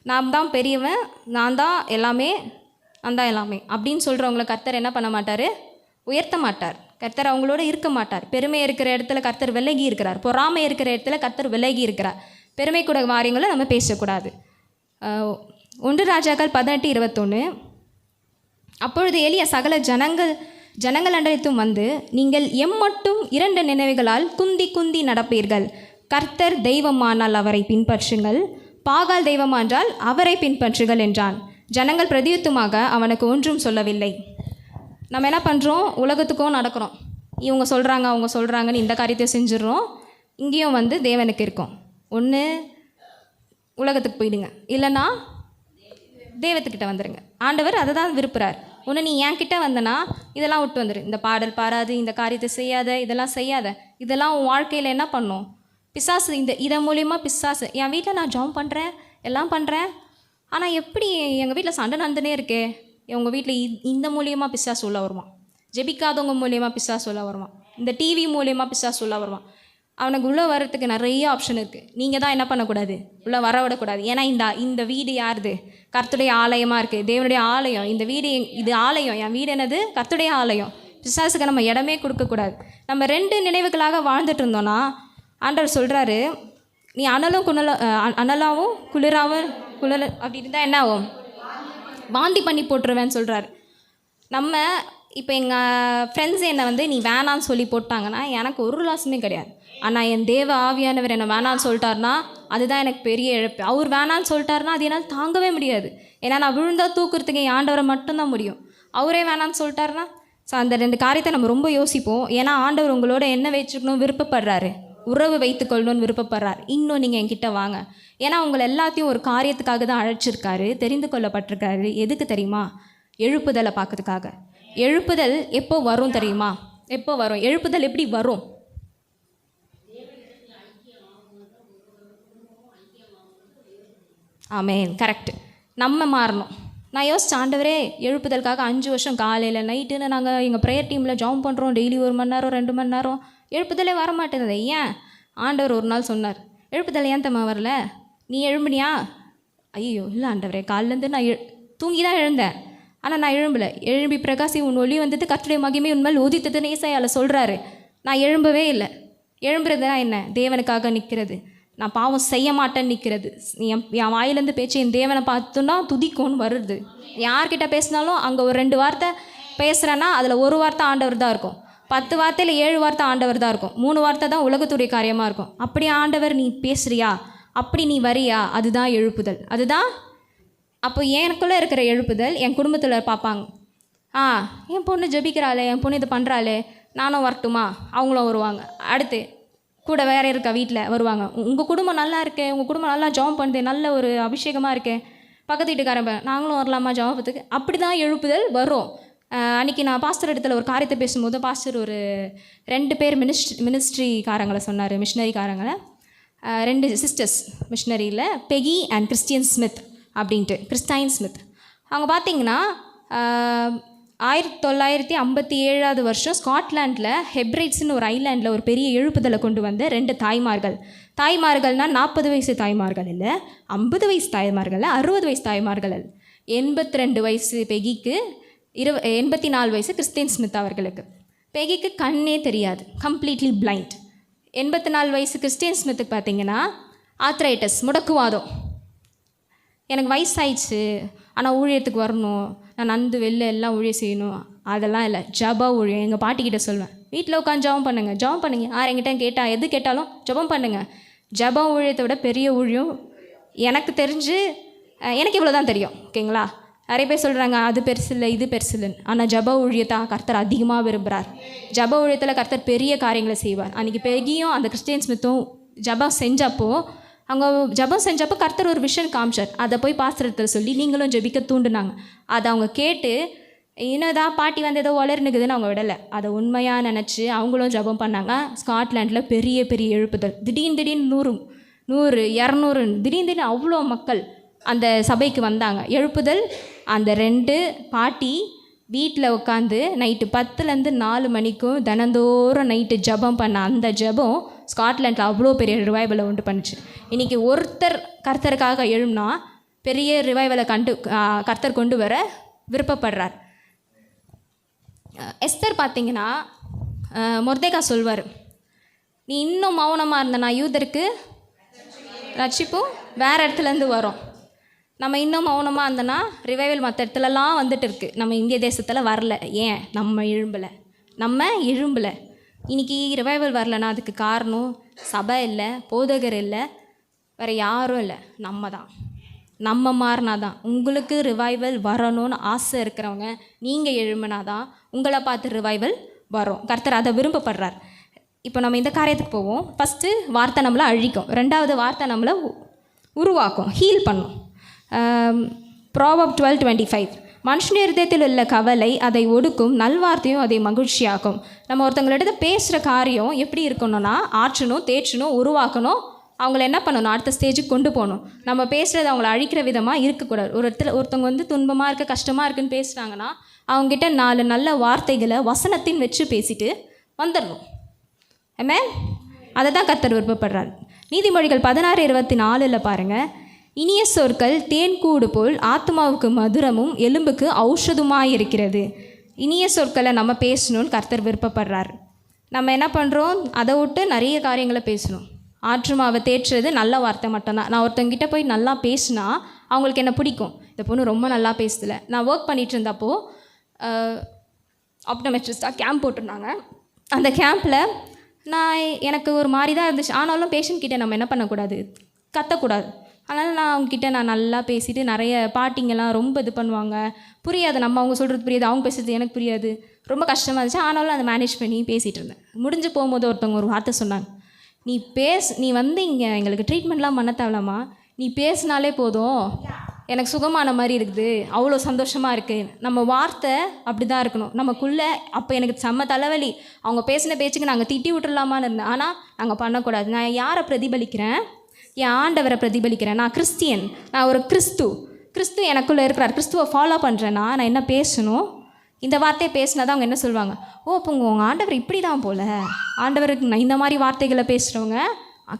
நான் தான் பெரியவன், நான் தான் எல்லாமே அப்படின்னு சொல்கிறவங்கள கர்த்தர் என்ன பண்ண மாட்டார்? உயர்த்த மாட்டார். கர்த்தர் அவங்களோட இருக்க மாட்டார். பெருமை இருக்கிற இடத்துல கர்த்தர் விலகி இருக்கிறார். பொறாமை இருக்கிற இடத்துல கர்த்தர் விலகி இருக்கிறார். பெருமை கூட வாரியங்களை நம்ம பேசக்கூடாது. 1 ராஜாக்கள் 18:21. அப்பொழுது எலியா சகல ஜனங்கள் அனைத்தும் நீங்கள் மட்டும் 2 நினைவுகளால் குந்தி நடப்பீர்கள். கர்த்தர் தெய்வமானால் அவரை பின்பற்றுங்கள், பாகால் தெய்வமானால் அவரை பின்பற்றுங்கள் என்றான். ஜனங்கள் பிரதியுத்தமாக அவனுக்கு ஒன்றும் சொல்லவில்லை. நம்ம என்ன பண்ணுறோம்? உலகத்துக்கும் நடக்கிறோம். இவங்க சொல்கிறாங்க, அவங்க சொல்கிறாங்கன்னு இந்த காரியத்தை செஞ்சிடறோம். இங்கேயும் தேவனுக்கு இருக்கும். ஒன்று உலகத்துக்கு போயிடுங்க, இல்லைன்னா தெய்வத்துக்கிட்ட வந்துடுங்க. ஆண்டவர் அதை தான் விருப்புகிறார். ஒன்று நீ என்கிட்ட வந்தனா இதெல்லாம் விட்டு வந்துடு. இந்த பாடல் பாராது, இந்த காரியத்தை செய்யாத, இதெல்லாம் செய்யாத. இதெல்லாம் உன் வாழ்க்கையில் என்ன பண்ணும்? பிசாசு. இதன் மூலியமாக பிசாசு. என் வீட்டில் நான் ஜாம் பண்ணுறேன், எல்லாம் பண்ணுறேன், ஆனால் எப்படி எங்கள் வீட்டில் சண்டை நடந்துனே இருக்கே. உங்கள் வீட்டில் இந்த மூலியமாக பிசாசு உள்ள வருவான். ஜெபிக்காதவங்க மூலியமாக பிசாசு உள்ள வருவான். இந்த டிவி மூலியமாக பிசாசு உள்ள வருவான். அவனுக்கு உள்ளே வர்றதுக்கு நிறைய ஆப்ஷன் இருக்குது. நீங்கள் தான் என்ன பண்ணக்கூடாது, உள்ளே வர விடக்கூடாது. ஏன்னா இந்த வீடு யாருது? கர்த்தருடைய ஆலயமாக இருக்குது, தேவனுடைய ஆலயம். இந்த வீடு இது ஆலயம். என் வீடு என்னது? கர்த்தருடைய ஆலயம். பிசாசுக்கு நம்ம இடமே கொடுக்கக்கூடாது. நம்ம 2 நினைவுகளாக வாழ்ந்துட்டு இருந்தோன்னா ஆண்டவர் சொல்கிறாரு, நீ அனலாவும் குளிராவும் அப்படி இருந்தால் என்ன ஆகும்? வாந்தி பண்ணி போட்டுருவேன்னு சொல்கிறாரு. நம்ம இப்போ எங்கள் ஃப்ரெண்ட்ஸ் என்னை நீ வேணான்னு சொல்லி போட்டாங்கன்னா எனக்கு ஒரு லாஸுமே கிடையாது. ஆனால் என் தேவ ஆவியானவர் என்னை வேணான்னு சொல்லிட்டாருனா அதுதான் எனக்கு பெரிய இழப்பு. அவர் வேணான்னு சொல்லிட்டாருனா அது என்னால் தாங்கவே முடியாது. ஏன்னா நான் விழுந்தால் தூக்குறதுக்கு என் ஆண்டவரை மட்டும்தான் முடியும். அவரே வேணான்னு சொல்லிட்டாருனா ஸோ அந்த 2 காரியத்தை நம்ம ரொம்ப யோசிப்போம். ஏன்னா ஆண்டவர் உங்களோட என்ன வச்சுக்கணும் விருப்பப்படுறாரு, உறவு வைத்துக்கொள்ளணும்னு விருப்பப்படுறார். இன்னும் நீங்கள் என்கிட்ட வாங்க. ஏன்னா உங்களை எல்லாத்தையும் ஒரு காரியத்துக்காக தான் அழைச்சிருக்காரு, தெரிந்து கொள்ளப்பட்டிருக்காரு. எதுக்கு தெரியுமா? எழுப்புதலை பார்க்கறதுக்காக. எழுப்புதல் எப்போ வரும் தெரியுமா? எப்போ வரும்? எழுப்புதல் எப்படி வரும்? ஆமென், கரெக்ட். நம்ம மாறணும். நான் யோசிச்ச ஆண்டவரே எழுப்புதலுக்காக 5 வருஷம் காலையில் நைட்டுன்னு நாங்கள் எங்கள் ப்ரேயர் டீமில் ஜாம் பண்ணுறோம். டெய்லி 1 மணி நேரம் 2 மணி நேரம். எழுப்புதலே வர மாட்டேங்குது. ஏன்? ஆண்டவர் ஒரு நாள் சொன்னார், எழுப்புதல் ஏன் தம்மா வரல? நீ எழும்புனியா? ஐயோ இல்லை ஆண்டவரே, காலிலேருந்து நான் தூங்கி தான் எழுந்தேன், ஆனால் நான் எழும்பலை. எழும்பி பிரகாசி உன் ஒளி வந்தது, கர்த்தருடைய மகிமை உண்மையில் உதித்ததுன்னு ஏசாயால சொல்கிறாரு. நான் எழும்பவே இல்லை. எழும்புறதுனா என்ன? தேவனுக்காக நிற்கிறது. நான் பாவம் செய்ய மாட்டேன்னு நிற்கிறது. என் வாயிலேருந்து பேச்சு என் தேவனை பார்த்தோன்னா துதிக்கும்னு வருது. யார்கிட்ட பேசினாலும் அங்கே ஒரு 2 வார்த்தை பேசுகிறேன்னா அதில் 1 வார்த்தை ஆண்டவர் தான் இருக்கும். 10 வார்த்தையில் 7 வார்த்தை ஆண்டவர் தான் இருக்கும். 3 வார்த்தை தான் உலகத்துடைய காரியமாக இருக்கும். அப்படி ஆண்டவர் நீ பேசுறியா, அப்படி நீ வரியா, அதுதான் எழுப்புதல். அதுதான் அப்போ எனக்குள்ளே இருக்கிற எழுப்புதல் என் குடும்பத்தில் பார்ப்பாங்க. என் பொண்ணு ஜெபிக்கிறாளே, என் பொண்ணு இது பண்ணுறாளே, நானும் வரட்டுமா? அவங்களும் வருவாங்க. அடுத்து கூட வேறு இருக்கா வீட்டில் வருவாங்க. உங்கள் குடும்பம் நல்லா இருக்கே, உங்கள் குடும்பம் நல்லா ஜெபம் பண்ணுது, நல்ல ஒரு அபிஷேகமாக இருக்கே, பக்கத்து வீட்டுக்காரன் நாங்களும் வரலாமா ஜெபத்துக்கு? அப்படி தான் எழுப்புதல் வரும். அன்றைக்கி நான் பாஸ்டர் இடத்துல ஒரு காரியத்தை பேசும்போது பாஸ்டர் ஒரு 2 பேர் மினிஸ்ட்ரிக்காரங்களை சொன்னார். மிஷினரிக்காரங்களை 2 சிஸ்டர்ஸ் மிஷினரியில், பெகி அண்ட் கிறிஸ்டியன் ஸ்மித் அப்படின்ட்டு, கிறிஸ்டைன் ஸ்மித். அவங்க பார்த்திங்கன்னா 1957 வருஷம் ஸ்காட்லாண்டில் ஹெப்ரைட்ஸ்னு ஒரு ஐலாண்டில் ஒரு பெரிய எழுப்புதலை கொண்டு வந்த 2 தாய்மார்கள்னால் 40 வயசு தாய்மார்கள் இல்லை, 50 வயசு தாய்மார்கள், 60 வயசு தாய்மார்கள், 82 வயசு பெகிக்கு, 84 வயசு கிறிஸ்டியன் ஸ்மித் அவர்களுக்கு. பெகிக்கு கண்ணே தெரியாது, கம்ப்ளீட்லி பிளைண்ட். 84 வயசு கிறிஸ்டியன் ஸ்மித்துக்கு பார்த்திங்கன்னா ஆத்ரைட்டஸ், முடக்குவாதம். எனக்கு வயசாயிடுச்சு, ஆனால் ஊழியத்துக்கு வரணும், நான் நந்து வெளில எல்லாம் ஊழியம் செய்யணும், அதெல்லாம் இல்லை. ஜபா ஊழியம். எங்கள் பாட்டிக்கிட்ட சொல்வேன், வீட்டில் உட்காந்து ஜபம் பண்ணுங்கள், ஜபம் பண்ணுங்க. என்கிட்ட கேட்டால் எது கேட்டாலும் ஜபம் பண்ணுங்கள். ஜபா ஊழியத்தை விட பெரிய ஊழியம் எனக்கு தெரிஞ்சு எனக்கு இவ்வளோ தான் தெரியும். ஓகேங்களா? நிறைய பேர் சொல்கிறாங்க அது பெருசு இல்லை இது பெருசு இல்லைன்னு. ஆனால் ஜப ஊழியத்தை கர்த்தர் அதிகமாக விரும்புகிறார். ஜப ஊழியத்தில் கர்த்தர் பெரிய காரியங்களை செய்வார். அன்றைக்கி பெகியும் அந்த கிறிஸ்டியன் ஸ்மித்தும் ஜபம் செஞ்சப்போ கர்த்தர் ஒரு விஷன் காமிச்சார். அதை போய் பாஸ்டரத்தில் சொல்லி நீங்களும் ஜெபிக்க தூண்டுனாங்க. அதை அவங்க கேட்டு இன்னதான் பாட்டி ஏதோ வளர்னுக்குதுன்னு அவங்க விடலை. அதை உண்மையாக நினச்சி அவங்களும் ஜபம் பண்ணாங்க. ஸ்காட்லாண்டில் பெரிய பெரிய எழுப்புதல். திடீர்னு 100 200 திடீர்னு அவ்வளோ மக்கள் அந்த சபைக்கு வந்தாங்க. எழுப்புதல். அந்த 2 பாட்டி வீட்டில் உட்காந்து நைட்டு 10லேருந்து 4 மணிக்கும் தினந்தோறும் நைட்டு ஜபம் பண்ண அந்த ஜபம் ஸ்காட்லாண்டில் அவ்வளோ பெரிய ரிவைவலை உண்டு பண்ணிச்சு. இன்றைக்கி ஒருத்தர் கர்த்தருக்காக எழும்னா பெரிய ரிவைவலை கர்த்தர் கொண்டு வர விருப்பப்படுறார். எஸ்தர் பார்த்திங்கன்னா மொர்தெகா சொல்வார், நீ இன்னும் மௌனமாக இருந்தனா யூதருக்கு ரட்சிப்பும் வேறு இடத்துலேருந்து வரும். நம்ம இன்னும் மௌனமாக இருந்தோன்னா ரிவைவல் மற்ற இடத்துலலாம் வந்துட்டு இருக்குது, நம்ம இந்திய தேசத்தில் வரல. ஏன்? நம்ம எழும்பலை. இன்றைக்கி ரிவைவல் வரலன்னா அதுக்கு காரணம் சபை இல்லை, போதகர் இல்லை, வேறு யாரும் இல்லை, நம்ம மாறினா தான். உங்களுக்கு ரிவைவல் வரணும்னு ஆசை இருக்கிறவங்க நீங்கள் எழும்பினாதான் உங்களை பார்த்து ரிவைவல் வரும். கர்த்தர் அதை விரும்பப்படுறார். இப்போ நம்ம இந்த காரியத்துக்கு போவோம். ஃபஸ்ட்டு வார்த்தை நம்மளை அழிக்கும், 2வது வார்த்தை நம்மளை உருவாக்கும், ஹீல் பண்ணும். ப்ராவர்ப் 12:25 மனுஷன் இருதயத்தில் உள்ள கவலை அதை ஒடுக்கும், நல்வார்த்தையும் அதை மகிழ்ச்சியாக்கும். நம்ம ஒருத்தவங்களிடத்த பேசுகிற காரியம் எப்படி இருக்கணும்னா ஆற்றணும், தேற்றணும், உருவாக்கணும், அவங்கள என்ன பண்ணணும், அடுத்த ஸ்டேஜுக்கு கொண்டு போகணும். நம்ம பேசுகிறது அவங்கள அழிக்கிற விதமாக இருக்கக்கூடாது. ஒருத்தவங்க துன்பமாக இருக்க, கஷ்டமாக இருக்குன்னு பேசுகிறாங்கன்னா அவங்ககிட்ட 4 நல்ல வார்த்தைகளை வசனத்தின் வச்சு பேசிட்டு வந்துடணும். ஆமென். அதை தான் கர்த்தர் விருப்பப்படுறார். நீதிமொழிகள் 16:24 பாருங்கள், இனிய சொற்கள் தேன்கூடு போல் ஆத்மாவுக்கு மதுரமும் எலும்புக்கு ஔஷதமாக இருக்கிறது. இனிய சொற்களை நம்ம பேசணும்னு கர்த்தர் விருப்பப்படுறார். நம்ம என்ன பண்ணுறோம், அதை விட்டு நிறைய காரியங்களை பேசணும். ஆற்றுமாவை தேற்றுறது நல்ல வார்த்தை மட்டும்தான். நான் ஒருத்தங்கிட்ட போய் நல்லா பேசினா அவங்களுக்கு என்ன பிடிக்கும், இந்த பொண்ணு ரொம்ப நல்லா பேசுதில்ல. நான் ஒர்க் பண்ணிகிட்டு இருந்தப்போ ஆப்டோமெட்ரிஸ்டாக கேம்ப் போட்டிருந்தாங்க. அந்த கேம்பில் எனக்கு ஒரு மாதிரி தான் இருந்துச்சு. ஆனாலும் பேஷண்ட்கிட்ட நம்ம என்ன பண்ணக்கூடாது, கத்தக்கூடாது. அதனால் நான் அவங்கக்கிட்ட நல்லா பேசிவிட்டு, நிறைய பாட்டிங்கெல்லாம் ரொம்ப இது பண்ணுவாங்க, புரியாது, நம்ம அவங்க சொல்கிறது புரியாது, அவங்க பேசுகிறது எனக்கு புரியாது, ரொம்ப கஷ்டமாக இருந்துச்சு. ஆனாலும் அதை மேனேஜ் பண்ணி பேசிகிட்டு இருந்தேன். முடிஞ்சு போகும்போது ஒருத்தவங்க ஒரு வார்த்தை சொன்னாங்க, நீ வந்து இங்கே எங்களுக்கு ட்ரீட்மெண்ட்லாம் பண்ண தேவலாமா, நீ பேசினாலே போதும், எனக்கு சுகமான மாதிரி இருக்குது, அவ்வளோ சந்தோஷமாக இருக்குது. நம்ம வார்த்தை அப்படி தான் இருக்கணும் நமக்குள்ளே. அப்போ எனக்கு செம்ம தலைவலி. அவங்க பேசின பேச்சுக்கு நாங்கள் திட்டி விட்டுடலாமான்னு இருந்தேன். ஆனால் நாங்கள் பண்ணக்கூடாது. நான் யாரை பிரதிபலிக்கிறேன், என் ஆண்டவரை பிரதிபலிக்கிறேன். நான் கிறிஸ்டியன், நான் ஒரு கிறிஸ்து எனக்குள்ளே இருக்கிறார். கிறிஸ்துவை ஃபாலோ பண்ணுறேன்னா நான் என்ன பேசணும், இந்த வார்த்தையை பேசினா தான் அவங்க என்ன சொல்லுவாங்க, ஓ இப்போ உங்கள் ஆண்டவர் இப்படி தான் போல், ஆண்டவருக்கு நான் இந்த மாதிரி வார்த்தைகளை பேசுகிறவங்க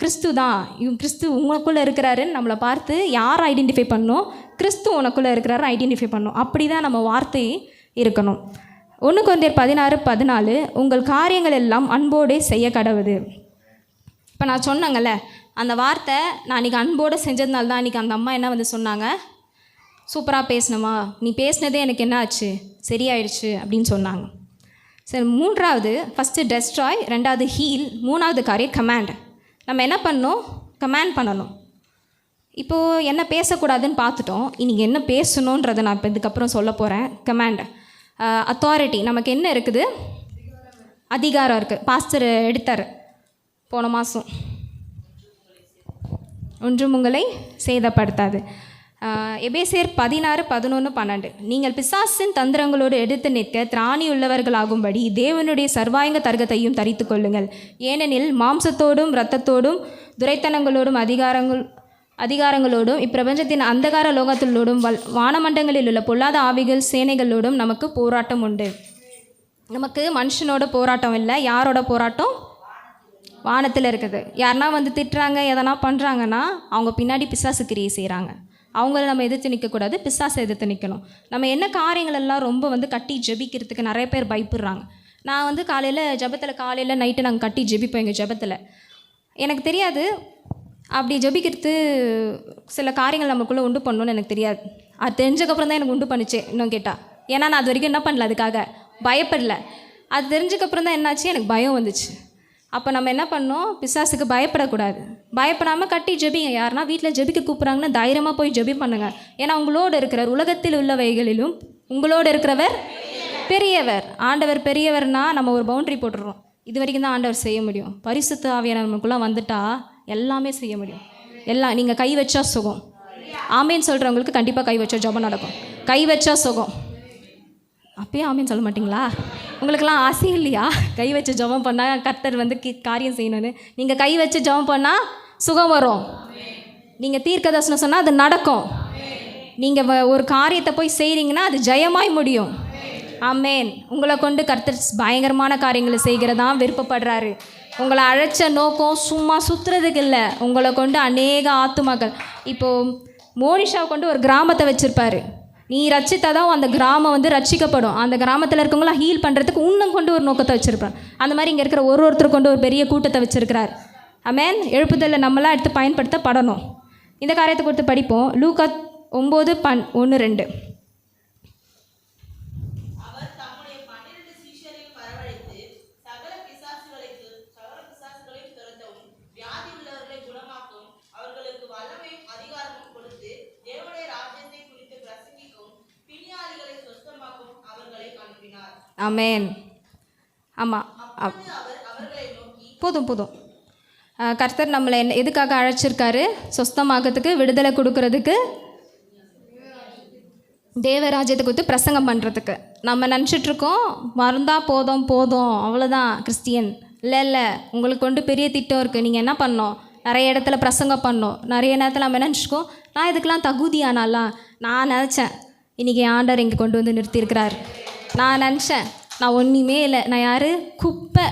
கிறிஸ்து தான், கிறிஸ்து உங்களுக்குள்ளே இருக்கிறாருன்னு நம்மளை பார்த்து யார் ஐடென்டிஃபை பண்ணணும், கிறிஸ்து உனக்குள்ளே இருக்கிறாரு ஐடென்டிஃபை பண்ணணும். அப்படி தான் நம்ம வார்த்தை இருக்கணும். 1 கொரிந்தியர் 16:14 உங்கள் காரியங்கள் எல்லாம் அன்போடு செய்ய கடவுது. இப்போ நான் சொன்னேங்கல்ல அந்த வார்த்தை, நான் இன்றைக்கி அன்போடு செஞ்சதுனால தான் இன்றைக்கி அந்த அம்மா என்ன வந்து சொன்னாங்க, சூப்பராக பேசினம்மா, நீ பேசினதே எனக்கு என்ன ஆச்சு, சரியாயிடுச்சு அப்படின்னு சொன்னாங்க. சரி, மூன்றாவது, ஃபஸ்ட்டு டெஸ்ட்ராய், ரெண்டாவது ஹீல், மூணாவது காரியம் கமாண்ட். நம்ம என்ன பண்ணணும், கமாண்ட் பண்ணணும். இப்போது என்ன பேசக்கூடாதுன்னு பார்த்துட்டோம், இன்றைக்கி என்ன பேசணுன்றதை நான் இப்போ இதுக்கப்புறம் சொல்ல போகிறேன். கமாண்ட், அத்தாரிட்டி, நமக்கு என்ன இருக்குது, அதிகாரம் இருக்குது. பாஸ்டர் எடுத்தார் போன மாதம், ஒன்றும் உங்களை சேதப்படுத்தாது. எபேசியர் 16:11-12 நீங்கள் பிசாசின் தந்திரங்களோடு எடுத்து நிற்க திராணியுள்ளவர்களாகும்படி தேவனுடைய சர்வாங்க தர்க்கத்தையும் தரித்து கொள்ளுங்கள். ஏனெனில் மாம்சத்தோடும் இரத்தத்தோடும் துரைத்தனங்களோடும் அதிகாரங்களோடும் இப்பிரபஞ்சத்தின் அந்தகார லோகத்திலோடும் வானமண்டங்களில் உள்ள பொல்லாத ஆவிகள் சேனைகளோடும் நமக்கு போராட்டம் உண்டு. நமக்கு மனுஷனோட போராட்டம் இல்லை. யாரோட போராட்டம், வானத்தில் இருக்குது. யாருன்னா வந்து திட்டுறாங்க, எதனா பண்ணுறாங்கன்னா அவங்க பின்னாடி பிசாசு கிரியை செய்கிறாங்க. அவங்கள நம்ம எதிர்த்து நிற்கக்கூடாது, பிசாசை எதிர்த்து நிற்கணும். நம்ம என்ன காரியங்கள் எல்லாம் ரொம்ப வந்து கட்டி ஜெபிக்கிறதுக்கு நிறைய பேர் பயப்படுறாங்க. நான் வந்து காலையில் நைட்டு நாங்கள் கட்டி ஜெபிப்போம் எங்கள் ஜெபத்தில். எனக்கு தெரியாது அப்படி ஜெபிக்கிறது சில காரியங்கள் நமக்குள்ளே உண்டு பண்ணணும்னு எனக்கு தெரியாது. அது தெரிஞ்சக்கப்புறம் தான் எனக்கு உண்டு பண்ணிச்சு இன்னும் கேட்டால். ஏன்னா நான் அது வரைக்கும் என்ன பண்ணல, அதுக்காக பயப்படல. அது தெரிஞ்சக்கப்புறம் தான் என்னாச்சு, எனக்கு பயம் வந்துச்சு. அப்போ நம்ம என்ன பண்ணோம், பிசாசுக்கு பயப்படக்கூடாது. பயப்படாமல் கட்டி ஜெபிங்க. யாருன்னா வீட்டில் ஜெபிக்க கூப்பிட்றாங்கன்னா தைரியமாக போய் ஜெபி பண்ணுங்கள். ஏன்னா உங்களோடு இருக்கிறவர் உலகத்தில் உள்ளவைகளிலும் உங்களோடு இருக்கிறவர் பெரியவர். ஆண்டவர் பெரியவர்னால் நம்ம ஒரு பவுண்ட்ரி போட்டுடுறோம், இது வரைக்கும் தான் ஆண்டவர் செய்ய முடியும். பரிசுத்த ஆவியானவர் நமக்குள்ளே வந்துட்டா எல்லாமே செய்ய முடியும். எல்லாம் நீங்கள் கை வச்சா சுகம். ஆமேன்னு சொல்கிறவங்களுக்கு கண்டிப்பாக கை வச்சா ஜெபம் நடக்கும். கை வச்சா சுகம். அப்பயே ஆமேன்னு சொல்ல மாட்டிங்களா? உங்களுக்கெல்லாம் ஆசை இல்லையா கை வச்சு ஜெபம் பண்ணால் கர்த்தர் வந்து காரியம் செய்யணும்னு? நீங்கள் கை வச்சு ஜெபம் பண்ணால் சுகம் வரும். நீங்கள் தீர்க்கதரிசனம் சொன்னால் அது நடக்கும். நீங்கள் ஒரு காரியத்தை போய் செய்கிறீங்கன்னா அது ஜெயமாய் முடியும். ஆமேன். உங்களை கொண்டு கர்த்தர் பயங்கரமான காரியங்களை செய்கிறதான் விருப்பப்படுறாரு. உங்களை அழைச்ச நோக்கம் சும்மா சுற்றுறதுக்கு இல்லை, உங்களை கொண்டு அநேக ஆத்துமாக்கள். இப்போது மோனிஷாவை கொண்டு ஒரு கிராமத்தை வச்சுருப்பாரு. நீ ரட்சித்தாதான் அந்த கிராமம் வந்து ரட்சிக்கப்படும். அந்த கிராமத்தில் இருக்கவங்களாம் ஹீல் பண்ணுறதுக்கு இன்னும் கொண்டு ஒரு நோக்கத்தை வச்சுருப்பார். அந்த மாதிரி இங்கே இருக்கிற ஒருத்தர் கொண்டு ஒரு பெரிய கூட்டத்தை வச்சுருக்கிறார். ஆமென். எழுப்புதலில் நம்மளாம் எடுத்து பயன்படுத்தப்படணும். இந்த காரியத்தை கொடுத்து படிப்போம். லூக்கா 9:1-2. ஆமென். ஆமாம், போதும். கர்த்தர் நம்மளை எதுக்காக அழைச்சிருக்காரு? சொஸ்தமாக்கிறதுக்கு, விடுதலை கொடுக்கறதுக்கு, தேவராஜ்யத்தை கொடுத்து பிரசங்கம் பண்ணுறதுக்கு. நம்ம நினச்சிட்ருக்கோம் மறந்தால் போதும் அவ்வளோதான் கிறிஸ்டியன். இல்லை, உங்களுக்கு கொண்டு பெரிய திட்டம் இருக்குது. நீங்கள் என்ன பண்ணணும், நிறைய இடத்துல பிரசங்கம் பண்ணணும். நிறைய நேரத்தில் நம்ம நினச்சிக்கோம், நான் இதுக்கெலாம் தகுதியானாலாம். நான் நினச்சேன் இன்றைக்கி ஆண்டவர் இங்கே கொண்டு வந்து நிறுத்தியிருக்கிறார். நான் நினச்சேன் நான் ஒன்றுமே இல்லை, நான் யார், குப்பை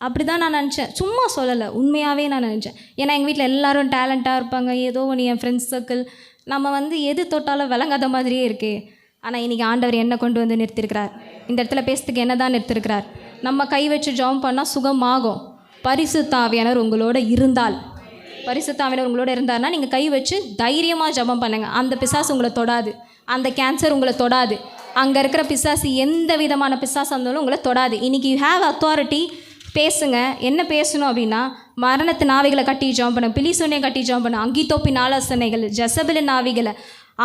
அப்படி தான் நான் நினச்சேன், சும்மா சொல்லலை, உண்மையாகவே நான் நினச்சேன். ஏன்னா எங்கள் வீட்டில் எல்லோரும் டேலண்ட்டாக இருப்பாங்க, ஏதோ ஒன்று என் ஃப்ரெண்ட்ஸ் சர்க்கிள், நம்ம எது தொட்டாலும் விளங்காத மாதிரியே இருக்கே. ஆனால் இன்றைக்கி ஆண்டவர் என்ன கொண்டு வந்து நிறுத்திருக்கிறார், இந்த இடத்துல பேசுறதுக்கு என்ன தான் நிறுத்திருக்கிறார். நம்ம கை வச்சு ஜெபம் பண்ணால் சுகமாகும். பரிசுத்த ஆவியானவர் உங்களோட இருந்தால், பரிசுத்த ஆவியானவர் உங்களோட இருந்தார்னா நீங்கள் கை வச்சு தைரியமாக ஜெபம் பண்ணுங்கள். அந்த பிசாசு உங்களை தொடாது, அந்த கேன்சர் உங்களை தொடாது, அங்கே இருக்கிற பிசாசு எந்த விதமான பிசாசு இருந்தாலும் உங்களை தொடாது. இன்றைக்கி யூ ஹேவ் அத்தாரிட்டி. பேசுங்க. என்ன பேசணும் அப்படின்னா, மரணத்தின் ஆவிகளை கட்டி ஜெபம் பண்ண, பிலிசோனியை கட்டி ஜெபம் பண்ண, அங்கித்தோப்பின் ஆலோசனைகள், ஜெசபெலின் ஆவிகளை,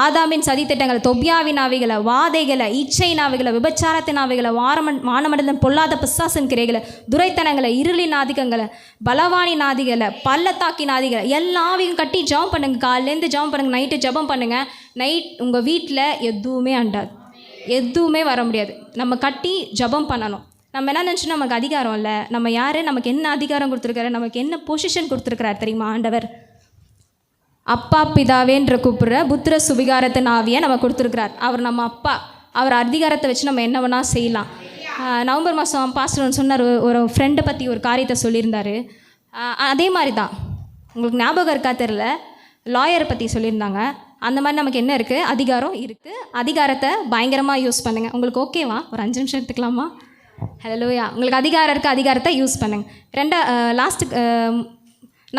ஆதாமின் சதித்திட்டங்களை, தொபியாவின் ஆவிகளை, வாதைகளை, இச்சையின் ஆவிகளை, விபச்சாரத்தின் ஆவிகளை, வானமண்டலம் பொல்லாத பிசாசின் கிரைகளை, துரைத்தனங்களை, இருளின் ஆதிக்கங்களை, பலவானின் ஆதிகளை, பள்ளத்தாக்கின் ஆதிகளை, எல்லா ஆவியும் கட்டி ஜெபம் பண்ணுங்க. காலையிலேருந்து ஜெபம் பண்ணுங்கள், நைட்டு ஜெபம் பண்ணுங்கள். நைட் உங்கள் வீட்டில் எதுவுமே அண்டாது, எதுவுமே வர முடியாது. நம்ம கட்டி ஜெபம் பண்ணணும். நம்ம என்ன நினச்சோன்னா, நமக்கு அதிகாரம் இல்லை, நம்ம யார், நமக்கு என்ன அதிகாரம் கொடுத்துருக்காரு, நமக்கு என்ன பொசிஷன் கொடுத்துருக்கிறார் தெரியுமா ஆண்டவர்? அப்பா பிதாவேன்ற கூப்பிட்ற புத்திர சுவிகாரத்தின் ஆவியை நம்ம கொடுத்துருக்கிறார். அவர் நம்ம அப்பா. அவர் அதிகாரத்தை வச்சு நம்ம என்ன வேணால் செய்யலாம். நவம்பர் மாதம் பாஸ்டர் சொன்னார், ஒரு ஃப்ரெண்டை பற்றி ஒரு காரியத்தை சொல்லியிருந்தார். அதே மாதிரி தான், உங்களுக்கு ஞாபகம் இருக்கா தெரில, லாயரை பற்றி சொல்லியிருந்தாங்க. அந்த மாதிரி நமக்கு என்ன இருக்குது, அதிகாரம் இருக்குது. அதிகாரத்தை பயங்கரமாக யூஸ் பண்ணுங்கள். உங்களுக்கு ஓகேவா? ஒரு 5 நிமிஷம் எடுத்துக்கலாமா? ஹல்லேலூயா. உங்களுக்கு அதிகாரம் இருக்குது, அதிகாரத்தை யூஸ் பண்ணுங்கள்.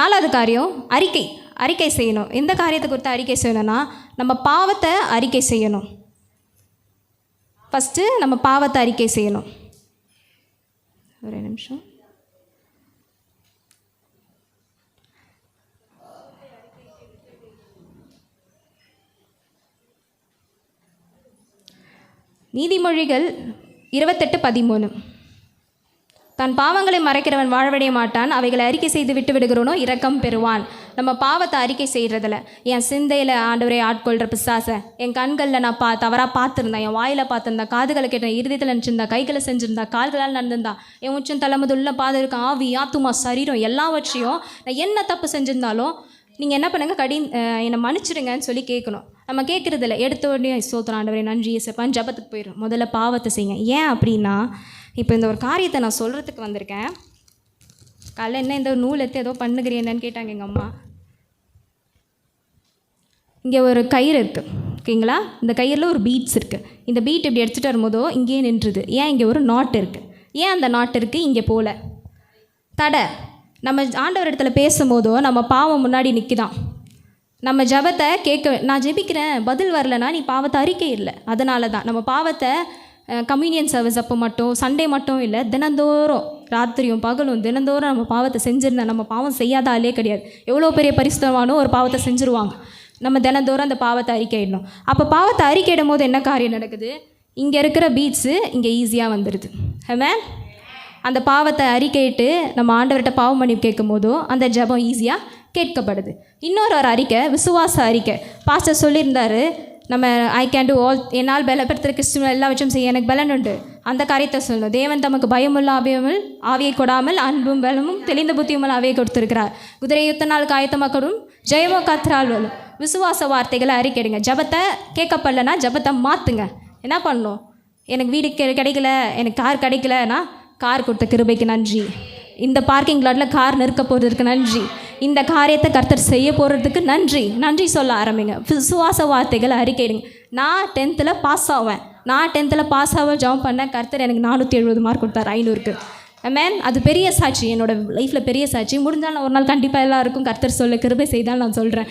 நாலாவது காரியம் அறிக்கை செய்யணும். எந்த காரியத்தை குறித்து அறிக்கை செய்யணும்னா, நம்ம பாவத்தை அறிக்கை செய்யணும். ஃபஸ்ட்டு நம்ம பாவத்தை அறிக்கை செய்யணும். ஒரு நிமிஷம். நீதிமொழிகள் 28:13. தன் பாவங்களை மறைக்கிறவன் வாழ்வடைய மாட்டான், அவைகளை அறிக்கை செய்து விட்டு விடுகிறோனோ இரக்கம் பெறுவான். நம்ம பாவத்தை அறிக்கை செய்கிறதில்ல. என் சிந்தையில் ஆண்டவரை ஆட்கொள்கிற பிசாசை, என் கண்களில் நான் தவறாக பார்த்துருந்தேன், என் வாயில் பார்த்துருந்தேன், காதுகளை கேட்டேன், இருதயத்தில் நினச்சிருந்தா, கைகளை செஞ்சுருந்தா, கால்களால் நடந்திருந்தா, என் உச்சம் தலைமுதுள்ள பாதை இருக்கும், ஆவி ஆத்துமா சரீரம் எல்லாவற்றையும் நான் என்ன தப்பு செஞ்சுருந்தாலும் நீங்கள் என்ன பண்ணுங்கள், என்னை மன்னிச்சிடுங்கன்னு சொல்லி கேட்கணும். நம்ம கேட்குறதில்ல. எடுத்த உடனே ஸ்தோத்திரம் ஆண்டவரே நன்றி இயேசுப்பான்னு ஜெபத்துக்கு போயிடும். முதல்ல பாவத்தை செய்யுங்க. ஏன் அப்படின்னா, இப்போ இந்த ஒரு காரியத்தை நான் சொல்கிறதுக்கு வந்திருக்கேன். காலைல என்ன இந்த நூல் எடுத்து ஏதோ பண்ணுகிறேன்னு கேட்டாங்க எங்கள் அம்மா. இங்கே ஒரு கயிறு இருக்குது, ஓகேங்களா? இந்த கயிறில் ஒரு பீட்ஸ் இருக்குது. இந்த பீட் இப்படி எடுத்துகிட்டு வரும்போதோ இங்கேயே நின்றுது. ஏன்? இங்கே ஒரு நாட் இருக்குது. ஏன் அந்த நாட் இருக்குது? இங்கே போல் தடை. நம்ம ஆண்டவர் இடத்துல பேசும்போதோ நம்ம பாவம் முன்னாடி நிற்கிதான். நம்ம ஜெபத்தை நான் ஜெபிக்கிறேன், பதில் வரலன்னா நீ பாவத்தை அறிக்கை இல்லை. அதனால தான் நம்ம பாவத்தை கம்யூனியன் சர்வீஸ் அப்போ மட்டும், சண்டே மட்டும் இல்லை, தினந்தோறும் ராத்திரியும் பகலும் தினந்தோறும் நம்ம பாவத்தை செஞ்சுருந்தேன். நம்ம பாவம் செய்யாத ஆளே கிடையாது. எவ்வளோ பெரிய பரிசுத்தவானோ ஒரு பாவத்தை செஞ்சுருவாங்க. நம்ம தினந்தோறும் அந்த பாவத்தை அறிக்கையிடணும். அப்போ பாவத்தை அறிக்கையிடும் போது என்ன காரியம் நடக்குது? இங்கே இருக்கிற பீட்ஸு இங்கே ஈஸியாக வந்துடுது. ஆமென். அந்த பாவத்தை அறிக்கையிட்டு நம்ம ஆண்டவர்கிட்ட பாவம் பண்ணி கேட்கும் போதோ அந்த ஜெபம் ஈஸியாக கேட்கப்படுது. இன்னொரு அறிக்கை விசுவாச அறிக்கை. பாஸ்டர் சொல்லியிருந்தார், நம்ம ஐ கேன் டூ ஆல், என்னால் பலப்படுத்துகிற கிறிஸ்துவ எல்லா விஷயம் செய்ய எனக்கு பலன் உண்டு. அந்த காரியத்தை சொல்லணும். தேவன் தமக்கு பயமுள்ள ஆவியை கொடாமல் அன்பும் பலமும் தெளிந்த புத்தியுமுள்ள ஆவியை கொடுத்துருக்கிறார். குதிரை யுத்த நாள் காயத்தமாக்கடும் ஜெயமோ கத்ரால் வரும். விசுவாச வார்த்தைகளை அறிக்கைடுங்க. ஜெபத்தை கேட்கப்படலைன்னா ஜெபத்தை மாற்றுங்க. என்ன பண்ணணும்? எனக்கு வீடு கிடைக்கல, எனக்கு கார் கிடைக்கலன்னா, கார் கொடுத்த கிருபைக்கு நன்றி. இந்த பார்க்கிங் லாட்டில் கார் நிற்க போகிறதுக்கு நன்றி. இந்த காரியத்தை கர்த்தர் செய்ய போகிறதுக்கு நன்றி சொல்ல ஆரம்பிங்க. விசுவாச வார்த்தைகளை அறிக்கையிடுங்க. நான் 10th பாஸ் ஆவேன், ஜாப் பண்ணேன், கர்த்தர் எனக்கு 470 மார்க் கொடுத்தார் 500க்கு. மேன், அது பெரிய சாட்சி, என்னோடய லைஃப்பில் பெரிய சாட்சி. முடிஞ்சால் நான் ஒரு நாள் கண்டிப்பாக எல்லாருக்கும் கர்த்தர் சொல்ல கிருபை செய்தால் நான் சொல்கிறேன்.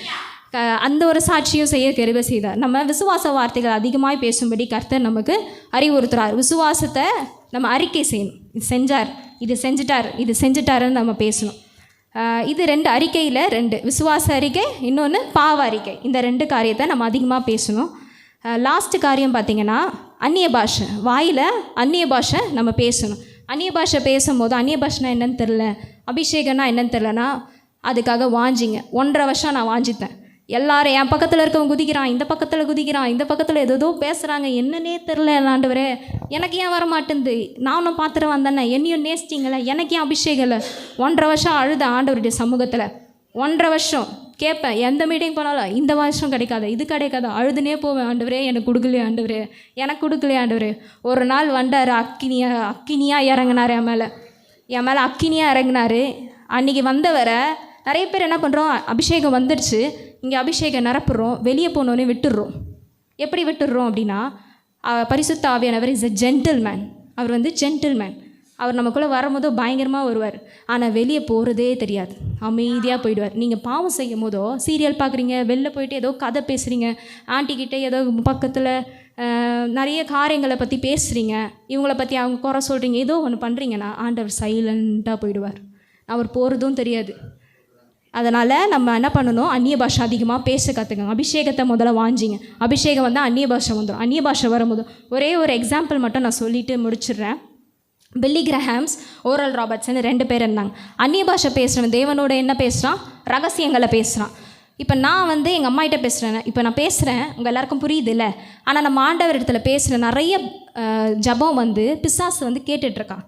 அந்த ஒரு சாட்சியும் செய்ய கிருபை செய்தார். நம்ம விசுவாச வார்த்தைகள் அதிகமாக பேசும்படி கர்த்தர் நமக்கு அறிவுறுத்துறார். விசுவாசத்தை நம்ம அறிக்கை செய்யணும். இது செஞ்சார், இது செஞ்சிட்டார், இது செஞ்சிட்டாருன்னு நம்ம பேசணும். இது 2 அறிக்கையில் 2 விசுவாச அறிக்கை, இன்னொன்று பாவ அறிக்கை. இந்த 2 காரியத்தை நம்ம அதிகமாக பேசணும். லாஸ்ட்டு காரியம் பார்த்திங்கன்னா, அந்நிய பாஷை. வாயில் அந்நிய பாஷை நம்ம பேசணும். அந்நிய பாஷை பேசும்போது, அந்நிய பாஷைனா என்னன்னு தெரில, அபிஷேகம்னா என்னன்னு தெரிலனா, அதுக்காக வாஞ்சிங்க. 1.5 வருஷம் நான் வாஞ்சித்தேன். எல்லாரும் என் பக்கத்தில் இருக்கவங்க குதிக்கிறான், இந்த பக்கத்தில் குதிக்கிறான், இந்த பக்கத்தில் ஏதோ பேசுகிறாங்க, என்னன்னே தெரில ஆண்டவரே, எனக்கு ஏன் வர மாட்டேங்குது, நானும் பார்த்துட்டு வந்தேன்னே, என்னையும் நேசிட்டிங்களே, எனக்கு ஏன் அபிஷேகம் இல்லை. 1.5 வருஷம் அழுத ஆண்டவருடைய சமூகத்தில். 1.5 வருஷம் கேட்பேன், எந்த மீட்டிங் போனாலும் இந்த வருஷம் கிடைக்காது, இது கிடைக்காது, அழுதுனே போவேன். ஆண்டவரே எனக்கு கொடுக்கலையே ஆண்டவரே, எனக்கு கொடுக்கலையே ஆண்டவரே. ஒரு நாள் வந்தார், அக்கினியாக இறங்கினார் என் மேலே. என் மேலே அக்கினியாக இறங்கினார். அன்றைக்கி வந்தவரை நிறைய பேர் என்ன பண்ணுறோம், அபிஷேகம் வந்துடுச்சு, இங்கே அபிஷேகம் நிரப்புறோம், வெளியே போனோன்னே விட்டுடுறோம். எப்படி விட்டுடுறோம் அப்படின்னா, பரிசுத்த ஆவியானவர் இஸ் எ ஜென்டில்மேன். அவர் வந்து ஜென்டில்மேன். அவர் நமக்குள்ளே வரும்போதோ பயங்கரமாக வருவார், ஆனால் வெளியே போகிறதே தெரியாது, அமைதியாக போயிடுவார். நீங்கள் பாவம் செய்யும் போதோ சீரியல் பார்க்குறீங்க, வெளில போயிட்டு ஏதோ கதை பேசுகிறீங்க, ஆண்டிக்கிட்டே ஏதோ பக்கத்தில் நிறைய காரியங்களை பற்றி பேசுகிறீங்க, இவங்கள பற்றி அவங்க குறை சொல்கிறீங்க, ஏதோ ஒன்று பண்ணுறீங்கன்னா ஆண்டவர் சைலண்ட்டாக போயிடுவார். அவர் போகிறதும் தெரியாது. அதனால் நம்ம என்ன பண்ணணும், அந்நிய பாஷை அதிகமாக பேச கற்றுக்கங்க. அபிஷேகத்தை முதல்ல வாஞ்சிங்க. அபிஷேகம் வந்து அந்நிய பாஷை வந்துடும். அந்நிய பாஷை வரும்போது ஒரே ஒரு எக்ஸாம்பிள் மட்டும் நான் சொல்லிவிட்டு முடிச்சிடுறேன். பில்லி கிரஹாம்ஸ், ஓரல் ராபர்ட்ஸ்னு 2 பேர் இருந்தாங்க. அந்நிய பாஷை பேசுகிறவன் தேவனோட என்ன பேசுகிறான், ரகசியங்களை பேசுகிறான். இப்போ நான் வந்து எங்கள் அம்மாகிட்ட பேசுகிறேன், இப்போ நான் பேசுகிறேன், உங்கள் எல்லாருக்கும் புரியுது இல்லை, ஆனால் நம்ம ஆண்டவர் இடத்துல பேசுகிற நிறைய ஜபம் வந்து பிசாசு வந்து கேட்டுட்ருக்கான்.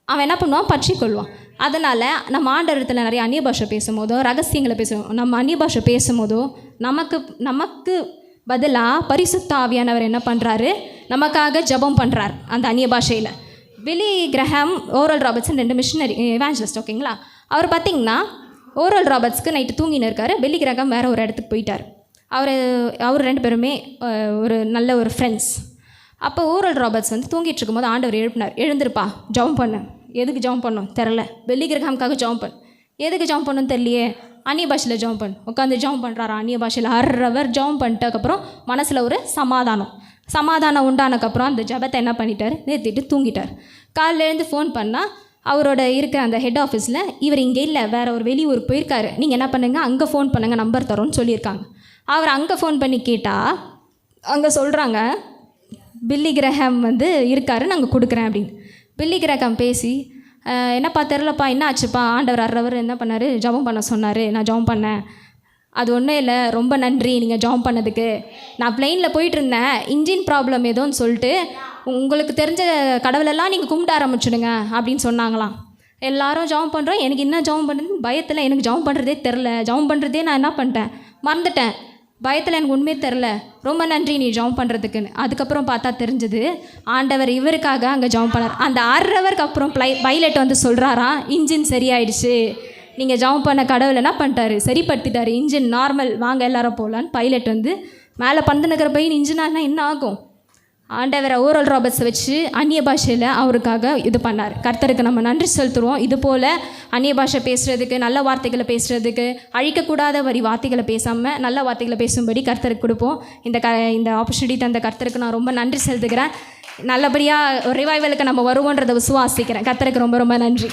அவன் என்ன பண்ணுவான், பற்றி கொள்வான். அதனால் நம்ம ஆண்டவர் இடத்துல நிறைய அந்நிய பாஷை பேசும்போதோ ரகசியங்களை பேசுவோம். நம்ம அந்நிய பாஷை பேசும்போதோ நமக்கு பதிலாக பரிசுத்த ஆவியானவர் என்ன பண்ணுறாரு, நமக்காக ஜபம் பண்ணுறார் அந்த அந்நிய பாஷையில். Billy Graham, Oral Roberts 2 missionary evangelist, ஓகேங்களா. அவர் பார்த்திங்கன்னா ஓரல் ராபர்ட்ஸ்க்கு நைட்டு தூங்கின்னு இருக்கார். பில்லி கிரஹாம் வேறு ஒரு இடத்துக்கு போயிட்டார். அவர் 2 பேருமே ஒரு நல்ல ஒரு ஃப்ரெண்ட்ஸ். அப்போ ஓரல் ராபர்ட்ஸ் வந்து தூங்கிட்டு இருக்கும்போது ஆண்டவர் எழுப்பினார், எழுந்திருப்பா ஜபம் பண்ணு. எதுக்கு ஜபம் பண்ணோம் தெரில, பில்லி கிரஹாமுக்காக ஜபம் பண்ணு. எதுக்கு ஜபம் பண்ணணும்னு தெரியலையே, அந்நிய பாஷையில் ஜபம் பண்ணு. உட்காந்து ஜபம் பண்ணுறாரா அந்நிய பாஷையில். 1/2 hour ஜபம் பண்ணிட்டதுக்கப்புறம் மனசில் ஒரு சமாதானம் உண்டானக்கப்புறம் அந்த ஜபத்தை என்ன பண்ணிட்டார், நிறுத்திட்டு தூங்கிட்டார். காலையில் எழுந்து ஃபோன் பண்ணால் அவரோட இருக்கிற அந்த ஹெட் ஆஃபீஸில், இவர் இங்கே இல்லை, வேறு ஒரு வெளியூர் போயிருக்காரு, நீங்கள் என்ன பண்ணுங்கள் அங்கே ஃபோன் பண்ணுங்கள், நம்பர் தரோன்னு சொல்லியிருக்காங்க. அவர் அங்கே ஃபோன் பண்ணி கேட்டால் அங்கே சொல்கிறாங்க, பில்லி கிரஹாம் வந்து இருக்காரு, நாங்கள் கொடுக்குறேன் அப்படின்னு. பில்லி கிரஹாம் பேசி, என்னப்பா தெரிலப்பா, என்ன ஆச்சுப்பா, ஆண்டவர் 1/2 hour என்ன பண்ணார், ஜபம் பண்ண சொன்னார், நான் ஜபம் பண்ணேன். அது ஒன்றும் இல்லை, ரொம்ப நன்றி நீங்கள் ஜாம் பண்ணதுக்கு. நான் ப்ளைனில் போயிட்டுருந்தேன், இன்ஜின் ப்ராப்ளம் ஏதோன்னு சொல்லிட்டு உங்களுக்கு தெரிஞ்ச கடவுளெல்லாம் நீங்கள் கும்பிட ஆரம்பிச்சுடுங்க அப்படின்னு சொன்னாங்களாம். எல்லாரும் ஜாம் பண்ணுறோம். எனக்கு என்ன ஜாம் பண்ணுறதுன்னு பயத்தில், எனக்கு ஜாம் பண்ணுறதே தெரில. ஜாம் பண்ணுறதே நான் என்ன பண்ணிட்டேன், மறந்துட்டேன். பயத்தில் எனக்கு உண்மையே தெரில. ரொம்ப நன்றி நீ ஜாம் பண்ணுறதுக்குன்னு. அதுக்கப்புறம் பார்த்தா தெரிஞ்சது ஆண்டவர் இவருக்காக அங்கே ஜாம் பண்ணார். அந்த 1/2 hour அப்புறம் பைலட் வந்து சொல்கிறாராம், இன்ஜின் சரியாயிடுச்சு, நீங்கள் ஜாம் பண்ண கடவுள் என்ன பண்ணிட்டாரு, சரிப்படுத்திட்டாரு, இன்ஜின் நார்மல், வாங்க எல்லாரும் போகலான்னு. பைலட் வந்து மேலே பந்துனுக்கிற பையன் இன்ஜினானா என்ன ஆகும். ஆண்டவரை ஓரல் ராபர்ட்ஸை வச்சு அந்நிய பாஷையில் அவருக்காக இது பண்ணார். கர்த்தருக்கு நம்ம நன்றி செலுத்துருவோம். இது போல் அந்நிய பாஷை பேசுகிறதுக்கு, நல்ல வார்த்தைகளை பேசுகிறதுக்கு, அழிக்கக்கூடாத வார்த்தைகளை பேசாமல் நல்ல வார்த்தைகளை பேசும்படி கர்த்தருக்கு கொடுப்போம். இந்த ஆப்பர்ச்சுனிட்டி தந்த கர்த்தருக்கு நான் ரொம்ப நன்றி செலுத்துக்கிறேன். நல்லபடியாக ஒரு ரிவைவலுக்கு நம்ம வருவோன்றதை விசுவாசிக்கிறேன். கர்த்தருக்கு ரொம்ப ரொம்ப நன்றி.